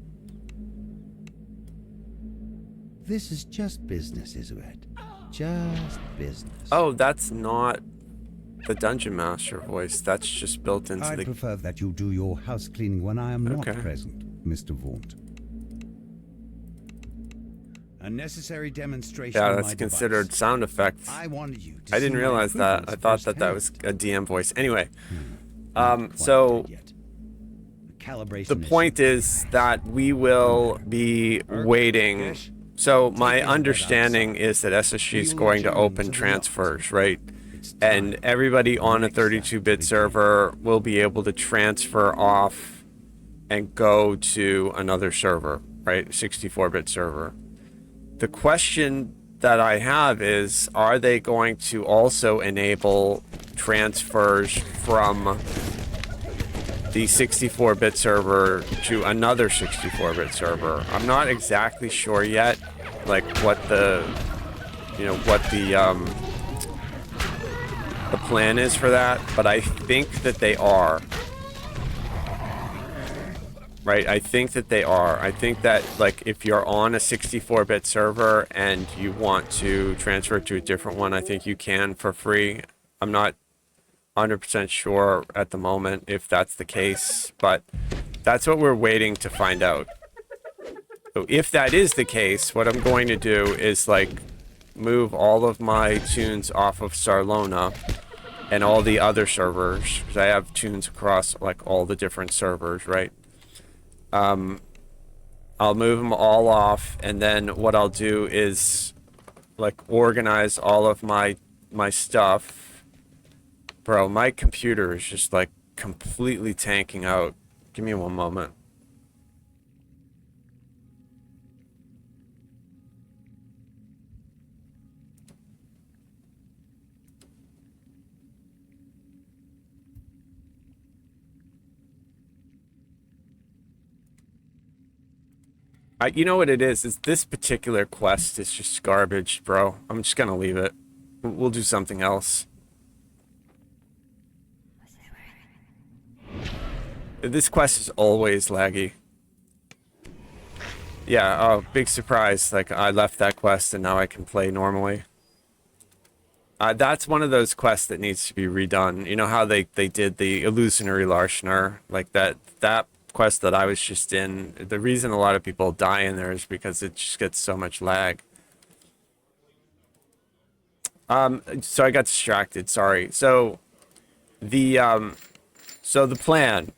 This is just business, Elizabeth. Just business. Oh, that's not the Dungeon Master voice. That's just built into I'd the... prefer that you do your house cleaning when I am not Okay. present, Mr. Wundt. A necessary demonstration Yeah, of that's my considered device. sound effects. I wanted you to I didn't see my realize that. I improvements thought that that was firsthand. a DM voice. Anyway, Not quite so dead yet. The calibration the point is that we will be waiting. So my understanding is that SSG is going to open transfers, right? And everybody on a 32-bit server will be able to transfer off and go to another server, right? 64-bit server. The question that I have is, are they going to also enable transfers from the 64-bit server to another 64-bit server? I'm not exactly sure yet, like what the plan is for that, but I think that they are. Right, I think that they are. I think that, like, if you're on a 64-bit server and you want to transfer to a different one, I think you can for free. I'm not 100% sure at the moment if that's the case, but that's what we're waiting to find out. So if that is the case, what I'm going to do is, like, move all of my tunes off of Sarlona and all the other servers, because I have tunes across, like, all the different servers, right? I'll move them all off, and then what I'll do is, like, organize all of my stuff. Bro, my computer is just, like, completely tanking out. Give me one moment. You know what it is this particular quest is just garbage, bro. I'm just gonna leave it. We'll do something else. This quest is always laggy. Yeah, oh, big surprise. Like, I left that quest and now I can play normally. That's one of those quests that needs to be redone. You know how they did the Illusionary Larcener? Like, that quest that I was just in, the reason a lot of people die in there is because it just gets so much lag. So I got distracted, sorry. So the plan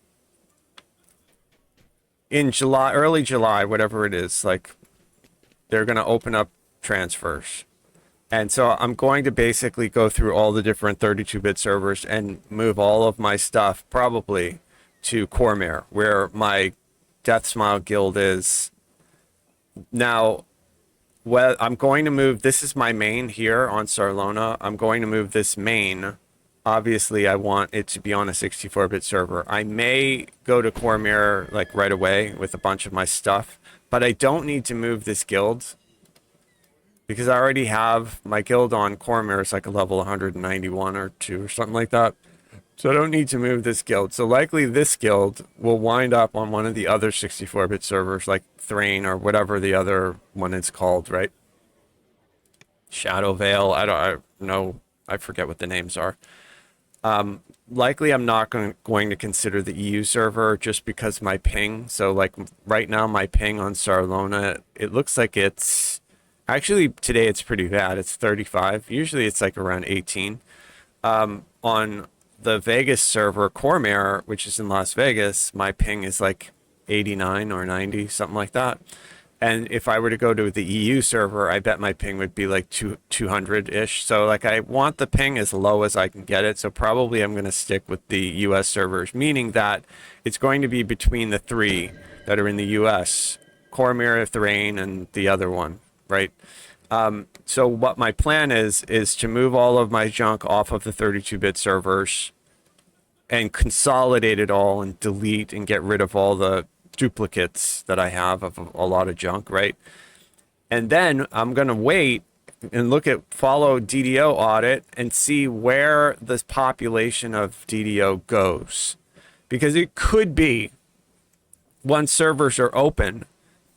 in July, early July, whatever it is, like, they're gonna open up transfers. And so I'm going to basically go through all the different 32-bit servers and move all of my stuff probably to Cormair, where my Death Smile guild is. Now, well, I'm going to move, this is my main here on Sarlona. I'm going to move this main. Obviously, I want it to be on a 64-bit server. I may go to Cormair, like, right away with a bunch of my stuff, but I don't need to move this guild because I already have my guild on Cormair is like a level 191 or 2 or something like that. So I don't need to move this guild. So likely this guild will wind up on one of the other 64-bit servers, like Thrain or whatever the other one is called, right? Shadow Veil. I don't know. I forget what the names are. Likely I'm not going to consider the EU server just because my ping. So like right now my ping on Sarlona, it looks like it's actually today it's pretty bad. It's 35. Usually it's like around 18. On the Vegas server, Cormair, which is in Las Vegas, my ping is like 89 or 90, something like that. And if I were to go to the EU server, I bet my ping would be like 200-ish. So like I want the ping as low as I can get it. So probably I'm going to stick with the US servers, meaning that it's going to be between the three that are in the US, Cormair, Thrain, and the other one, right? So what my plan is to move all of my junk off of the 32-bit servers and consolidate it all and delete and get rid of all the duplicates that I have of a lot of junk, right? And then I'm going to wait and follow DDO audit and see where the population of DDO goes. Because it could be, once servers are open,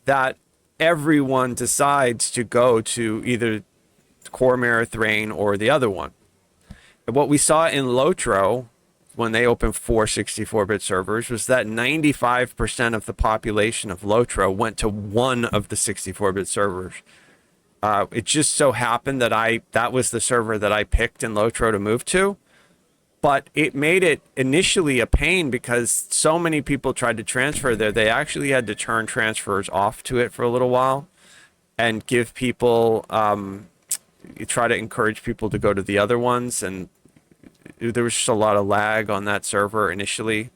that everyone decides to go to either Cormair, Thrain, or the other one. And what we saw in Lotro, when they opened 4 64-bit servers, was that 95% of the population of Lotro went to one of the 64-bit servers. It just so happened that that was the server that I picked in Lotro to move to. But it made it initially a pain because so many people tried to transfer there. They actually had to turn transfers off to it for a little while and give people, try to encourage people to go to the other ones. And there was just a lot of lag on that server initially.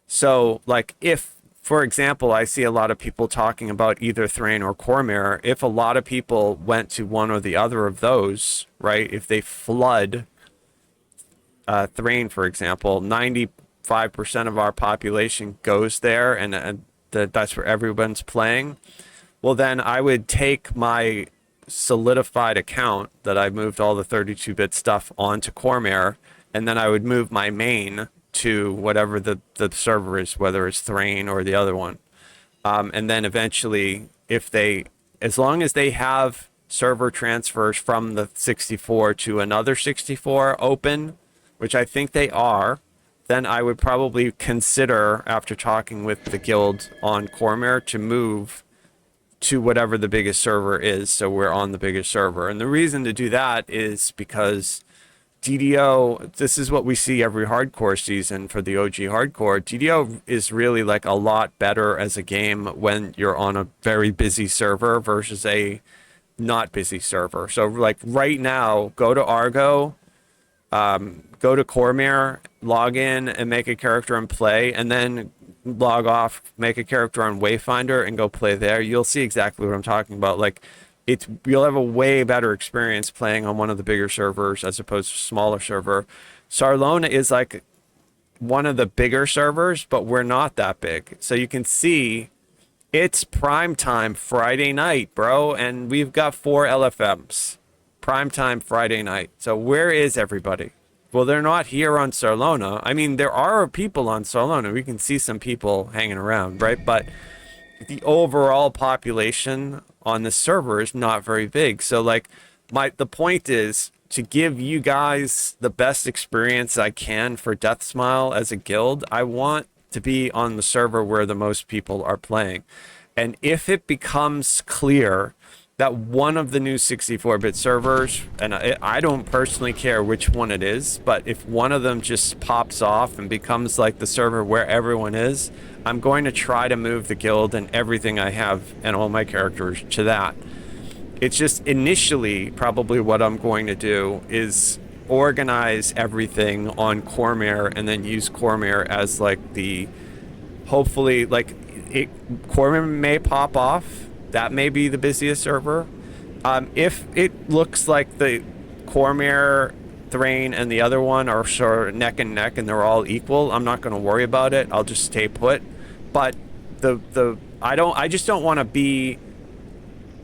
So like if, for example, I see a lot of people talking about either Thrain or Cormair, if a lot of people went to one or the other of those, right, if they flood Thrain, for example, 95% of our population goes there, and that's where everyone's playing. Well, then I would take my solidified account that I moved all the 32-bit stuff onto Cormair, and then I would move my main to whatever the server is, whether it's Thrain or the other one. And then eventually, as long as they have server transfers from the 64 to another 64 open, which I think they are, then I would probably consider, after talking with the guild on Cormair, to move to whatever the biggest server is, so we're on the biggest server. And the reason to do that is because DDO, this is what we see every hardcore season for the OG hardcore. DDO is really like a lot better as a game when you're on a very busy server versus a not busy server. So like right now, go to Argo, go to Cormair, log in and make a character and play, and then log off, make a character on Wayfinder and go play there. You'll see exactly what I'm talking about. Like you'll have a way better experience playing on one of the bigger servers as opposed to a smaller server. Sarlona is like one of the bigger servers, but we're not that big. So you can see it's prime time Friday night, bro, and we've got 4 LFMs. Prime time Friday night. So where is everybody? Well, they're not here on Sarlona. I mean, there are people on Sarlona. We can see some people hanging around, right? But the overall population on the server is not very big. So like the point is to give you guys the best experience I can for Death Smile as a guild. I want to be on the server where the most people are playing. And if it becomes clear that one of the new 64-bit servers, and I don't personally care which one it is, but if one of them just pops off and becomes like the server where everyone is, I'm going to try to move the guild and everything I have and all my characters to that. It's just initially probably what I'm going to do is organize everything on Cormair and then use Cormair as like the, hopefully, like Cormair may pop off. That may be the busiest server. If it looks like the Cormair, Thrain, and the other one are sort of neck and neck and they're all equal, I'm not going to worry about it. I'll just stay put. But I just don't want to be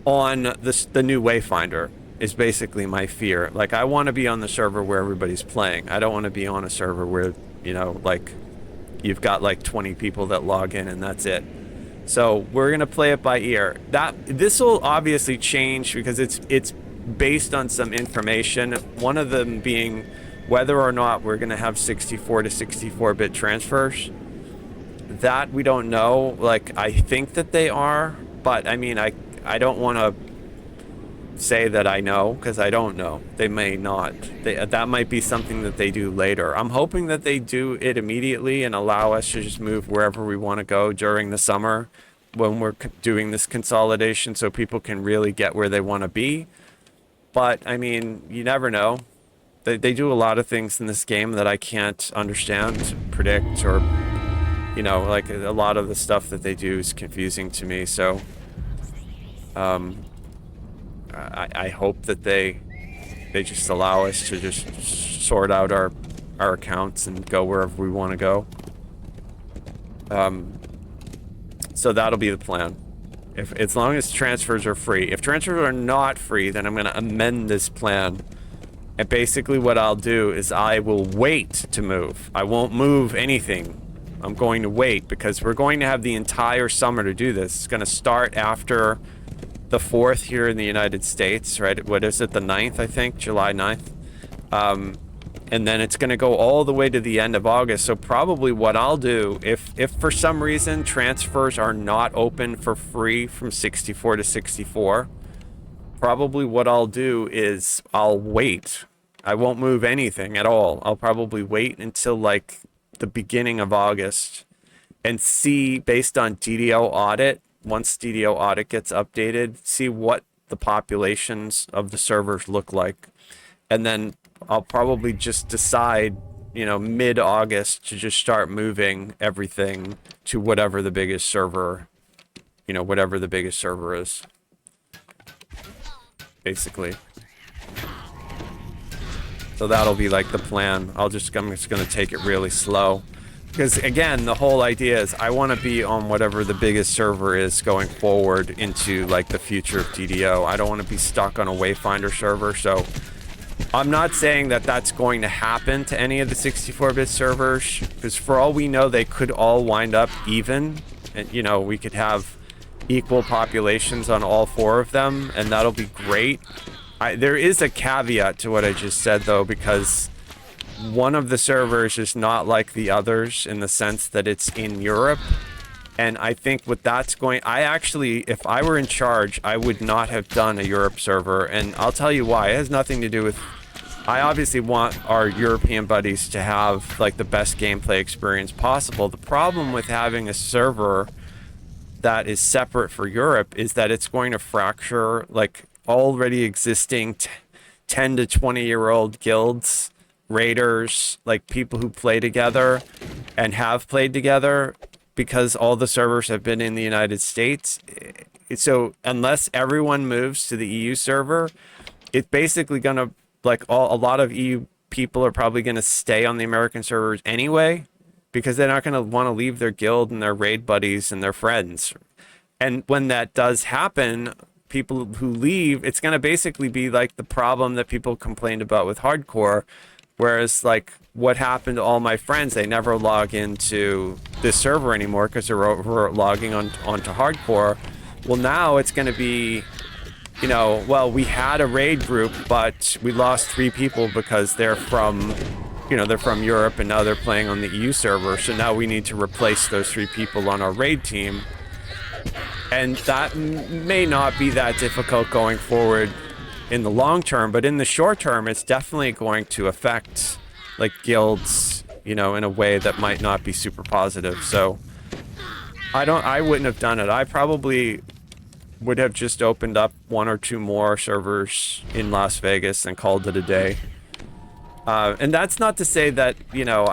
on the new Wayfinder. is basically my fear. Like, I want to be on the server where everybody's playing. I don't want to be on a server where, you know, like, you've got like 20 people that log in and that's it. So we're gonna play it by ear. This will obviously change because it's based on some information. One of them being whether or not we're gonna have 64 to 64-bit transfers. That we don't know. Like, I think that they are, but I mean, I don't want to say that I know because I don't know. They may not. That might be something that they do later. I'm hoping that they do it immediately and allow us to just move wherever we want to go during the summer when we're doing this consolidation so people can really get where they want to be. But I mean, you never know. They do a lot of things in this game that I can't understand, predict, or, you know, like a lot of the stuff that they do is confusing to me. So I hope that they just allow us to just sort out our accounts and go wherever we want to go. So that'll be the plan. As long as transfers are free. If transfers are not free, then I'm going to amend this plan. And basically what I'll do is I will wait to move. I won't move anything. I'm going to wait because we're going to have the entire summer to do this. It's going to start after the 4th here in the United States, right? What is it, the 9th, I think? July 9th. And then it's going to go all the way to the end of August. So probably what I'll do, if for some reason transfers are not open for free from 64 to 64, probably what I'll do is I'll wait. I won't move anything at all. I'll probably wait until like the beginning of August and see, based on DDO audit, once DDO audit gets updated, see what the populations of the servers look like. And then I'll probably just decide, you know, mid-August to just start moving everything to whatever the biggest server, you know, whatever the biggest server is. Basically. So that'll be like the plan. I'm just going to take it really slow. Because again, the whole idea is I want to be on whatever the biggest server is going forward into like the future of DDO. I don't want to be stuck on a Wayfinder server. So I'm not saying that that's going to happen to any of the 64-bit servers, because for all we know, they could all wind up even. And, you know, we could have equal populations on all 4 of them, and that'll be great. There is a caveat to what I just said, though, because one of the servers is not like the others in the sense that it's in Europe. And I think what that's going... I actually, if I were in charge, I would not have done a Europe server. And I'll tell you why. It has nothing to do with... I obviously want our European buddies to have like the best gameplay experience possible. The problem with having a server that is separate for Europe is that it's going to fracture like already existing 10 to 20-year-old guilds, raiders, like people who play together and have played together, because all the servers have been in the United States. So unless everyone moves to the EU server, it's basically going to, like, a lot of EU people are probably going to stay on the American servers anyway, because they're not going to want to leave their guild and their raid buddies and their friends. And when that does happen, people who leave, it's going to basically be like the problem that people complained about with hardcore, whereas like what happened to all my friends, they never log into this server anymore because they're over logging onto hardcore. Well, now it's going to be, you know, well, we had a raid group, but we lost 3 people because they're from, you know, they're from Europe and now they're playing on the EU server. So now we need to replace those 3 people on our raid team. And that may not be that difficult going forward in the long term, but in the short term, it's definitely going to affect like guilds, you know, in a way that might not be super positive. So I wouldn't have done it. I probably would have just opened up 1 or 2 more servers in Las Vegas and called it a day. And that's not to say that, you know,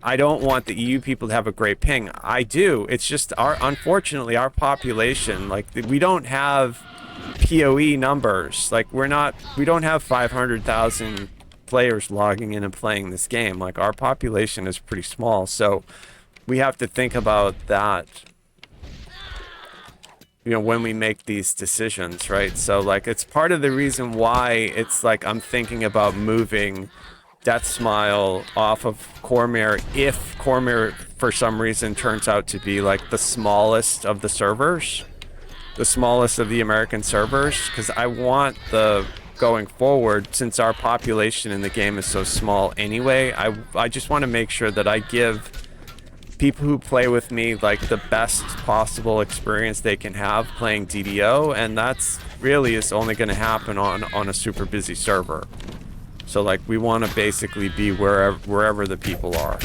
I don't want the EU people to have a great ping. I do. It's just unfortunately our population, like we don't have PoE numbers. Like we don't have 500,000 players logging in and playing this game. Like our population is pretty small. So we have to think about that. you know, when we make these decisions, right? So like it's part of the reason why it's like I'm thinking about moving Death Smile off of Cormyr if Cormyr for some reason turns out to be like the smallest of the servers, the smallest of the American servers, because I want the going forward, since our population in the game is so small anyway, I just want to make sure that I give people who play with me like the best possible experience they can have playing DDO, and that's really is only going to happen on a super busy server. So like we want to basically be wherever the people are.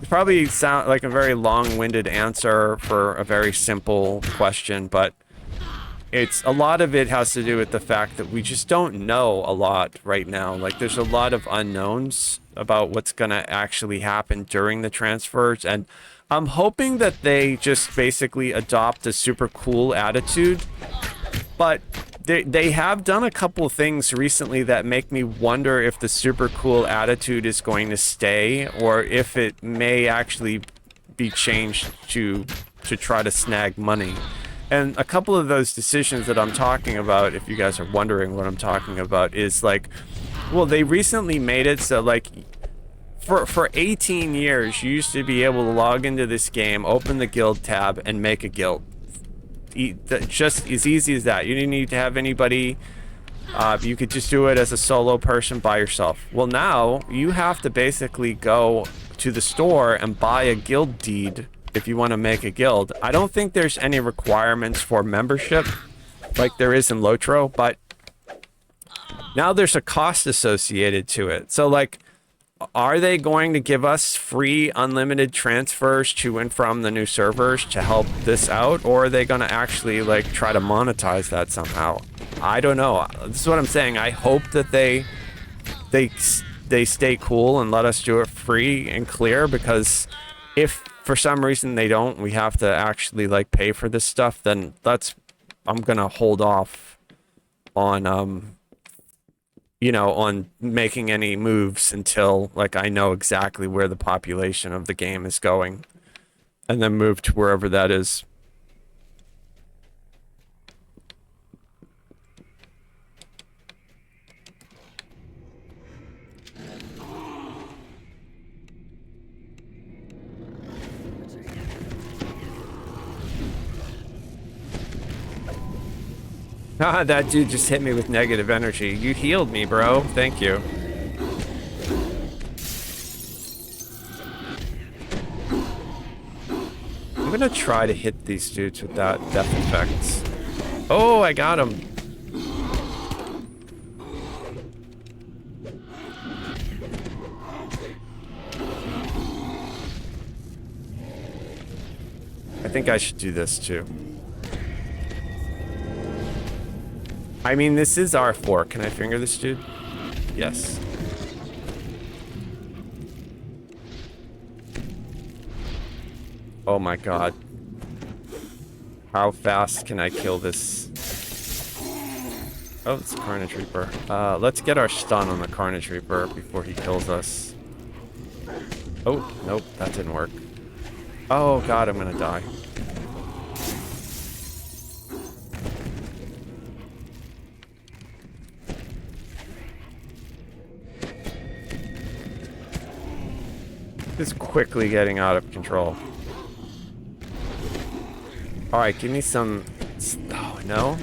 It probably sound like a very long-winded answer for a very simple question, but it's a lot of it has to do with the fact that we just don't know a lot right now. Like there's a lot of unknowns about what's going to actually happen during the transfers, and I'm hoping that they just basically adopt a super cool attitude. But they have done a couple things recently that make me wonder if the super cool attitude is going to stay, or if it may actually be changed to try to snag money. And a couple of those decisions that I'm talking about, if you guys are wondering what I'm talking about, is like, well, they recently made it so like for 18 years you used to be able to log into this game, open the guild tab, and make a guild. Just as easy as that. You didn't need to have anybody. You could just do it as a solo person by yourself. Well, now you have to basically go to the store and buy a guild deed if you want to make a guild. I don't think there's any requirements for membership like there is in Lotro, but now there's a cost associated to it. So like, are they going to give us free unlimited transfers to and from the new servers to help this out, or are they going to actually like try to monetize that somehow? I don't know. This is what I'm saying. I hope that they stay cool and let us do it free and clear, because if for some reason they don't, we have to actually like pay for this stuff, then I'm gonna hold off on you know, on making any moves until like I know exactly where the population of the game is going, and then move to wherever that is. Ah, that dude just hit me with negative energy. You healed me, bro. Thank you. I'm gonna try to hit these dudes with that death effect. Oh, I got him. I think I should do this too. I mean, this is R4. Can I finger this dude? Yes. Oh my god. How fast can I kill this? Oh, it's a Carnage Reaper. Let's get our stun on the Carnage Reaper before he kills us. Oh, nope, that didn't work. Oh god, I'm gonna die. This is quickly getting out of control. Alright, give me some... Oh, no?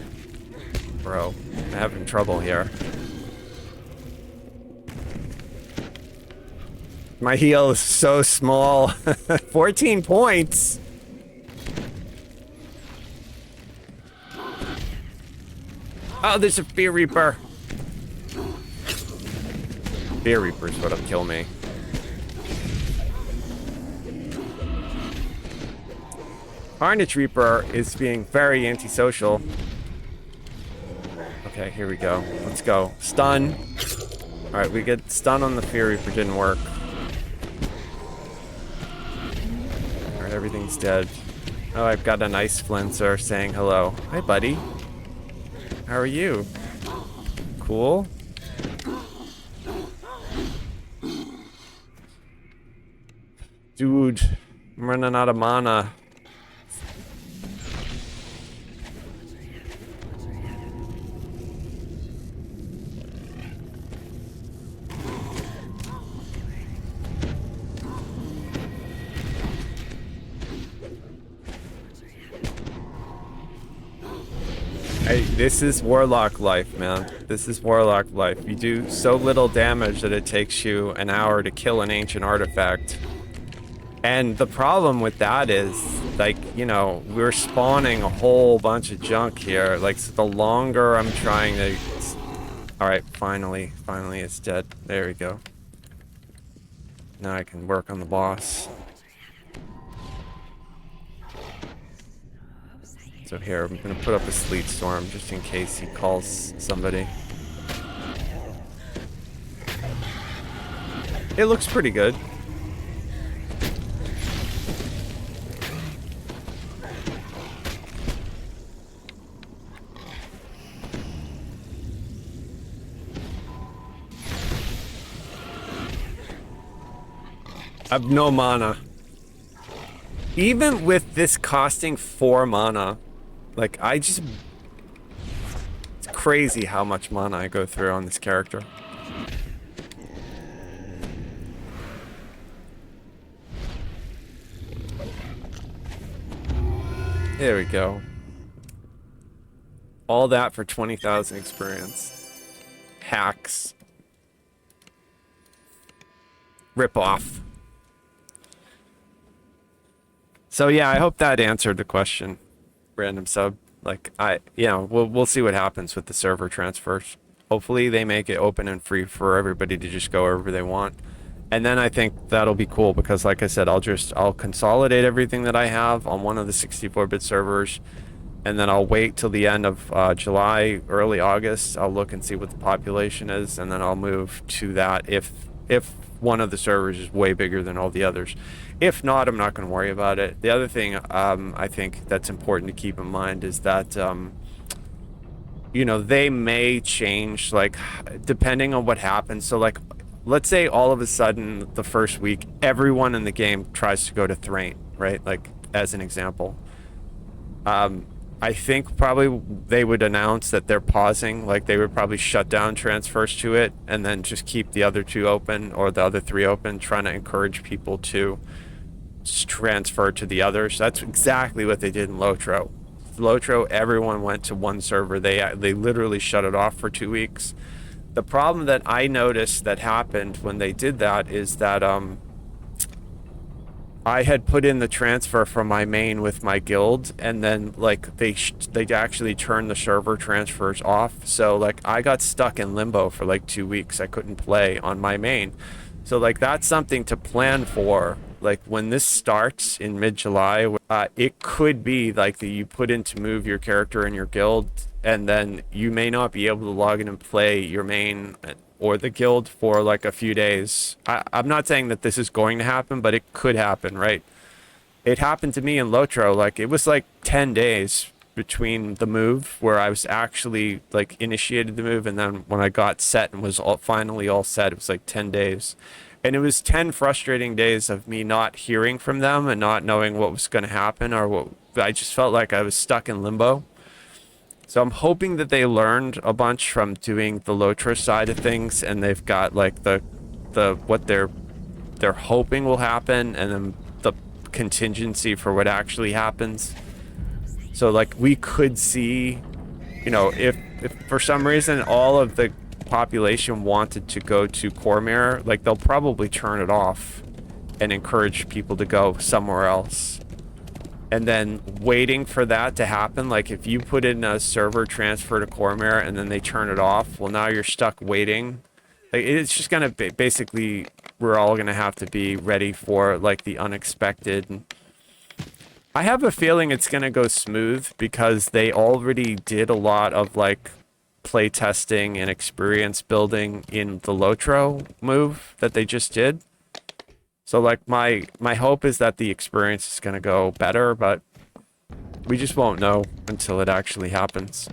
Bro, I'm having trouble here. My heal is so small. 14 points! Oh, there's a Fear Reaper! Fear Reaper's what'll kill me. Carnage Reaper is being very antisocial. Okay, here we go. Let's go. Stun. Alright, we get stun on the Fear Reaper. Didn't work. Alright, everything's dead. Oh, I've got an Ice Flincer saying hello. Hi, buddy. How are you? Cool. Dude, I'm running out of mana. Hey, this is Warlock life, man. This is Warlock life. You do so little damage that it takes you an hour to kill an ancient artifact. And the problem with that is, like, you know, we're spawning a whole bunch of junk here. Like, so the longer I'm trying to... Alright, finally it's dead. There we go. Now I can work on the boss. So here, I'm gonna put up a sleet storm just in case he calls somebody. It looks pretty good. I have no mana. Even with this costing 4 mana, like, it's crazy how much mana I go through on this character. There we go. All that for 20,000 experience. Hacks. Rip off. So yeah, I hope that answered the question. Random sub. Like, we'll see what happens with the server transfers. Hopefully they make it open and free for everybody to just go wherever they want. And then I think that'll be cool because, like I said, I'll consolidate everything that I have on one of the 64-bit servers, and then I'll wait till the end of July, early August. I'll look and see what the population is, and then I'll move to that if one of the servers is way bigger than all the others. If not, I'm not going to worry about it. The other thing I think that's important to keep in mind is that, you know, they may change, like, depending on what happens. So, like, let's say all of a sudden the first week, everyone in the game tries to go to Thrain, right? Like, as an example. I think probably they would announce that they're pausing, like they would probably shut down transfers to it and then just keep the other 2 open or the other 3 open, trying to encourage people to transfer to the others. That's exactly what they did in Lotro. Lotro, everyone went to one server. They literally shut it off for 2 weeks. The problem that I noticed that happened when they did that is that I had put in the transfer from my main with my guild, and then like they actually turned the server transfers off. So like I got stuck in limbo for like 2 weeks. I couldn't play on my main. So like that's something to plan for. Like when this starts in mid-July, it could be like that you put in to move your character in your guild, and then you may not be able to log in and play your main or the guild for like a few days. I'm not saying that this is going to happen, but it could happen, right? It happened to me in Lotro. Like it was like 10 days between the move where I was actually like initiated the move, and then when I got set and was finally all set, it was like 10 days. And it was 10 frustrating days of me not hearing from them and not knowing what was going to happen, or what. I just felt like I was stuck in limbo. So I'm hoping that they learned a bunch from doing the Lotro side of things, and they've got like the what they're hoping will happen, and then the contingency for what actually happens. So like we could see, you know, if for some reason all of the population wanted to go to Cormyr, like they'll probably turn it off and encourage people to go somewhere else. And then waiting for that to happen, like if you put in a server transfer to Cormyr and then they turn it off, well now you're stuck waiting. Like it's just gonna basically, we're all gonna have to be ready for like the unexpected. I have a feeling it's gonna go smooth because they already did a lot of like play testing and experience building in the Lotro move that they just did. So like my hope is that the experience is going to go better, but we just won't know until it actually happens.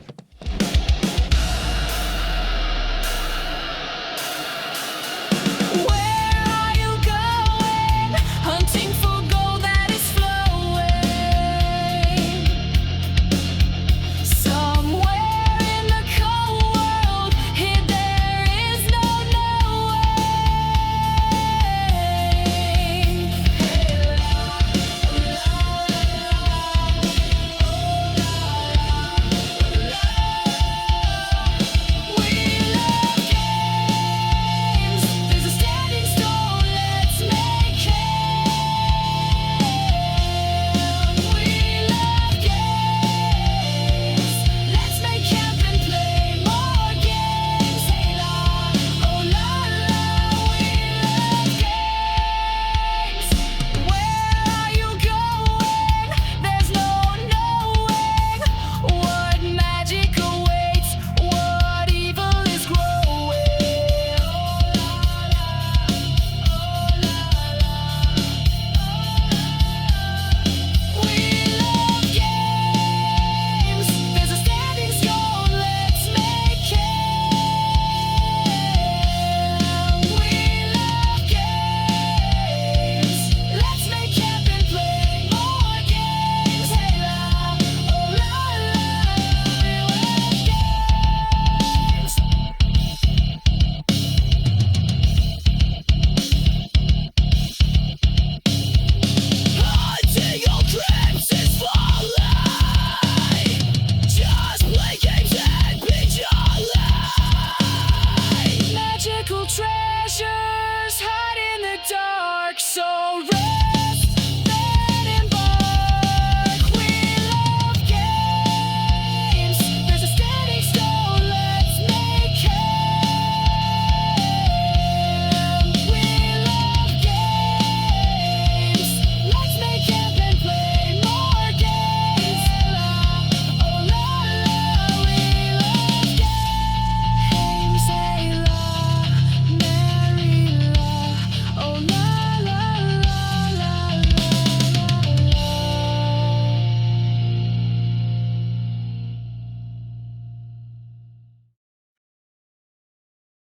creatures hide in the dark, so run.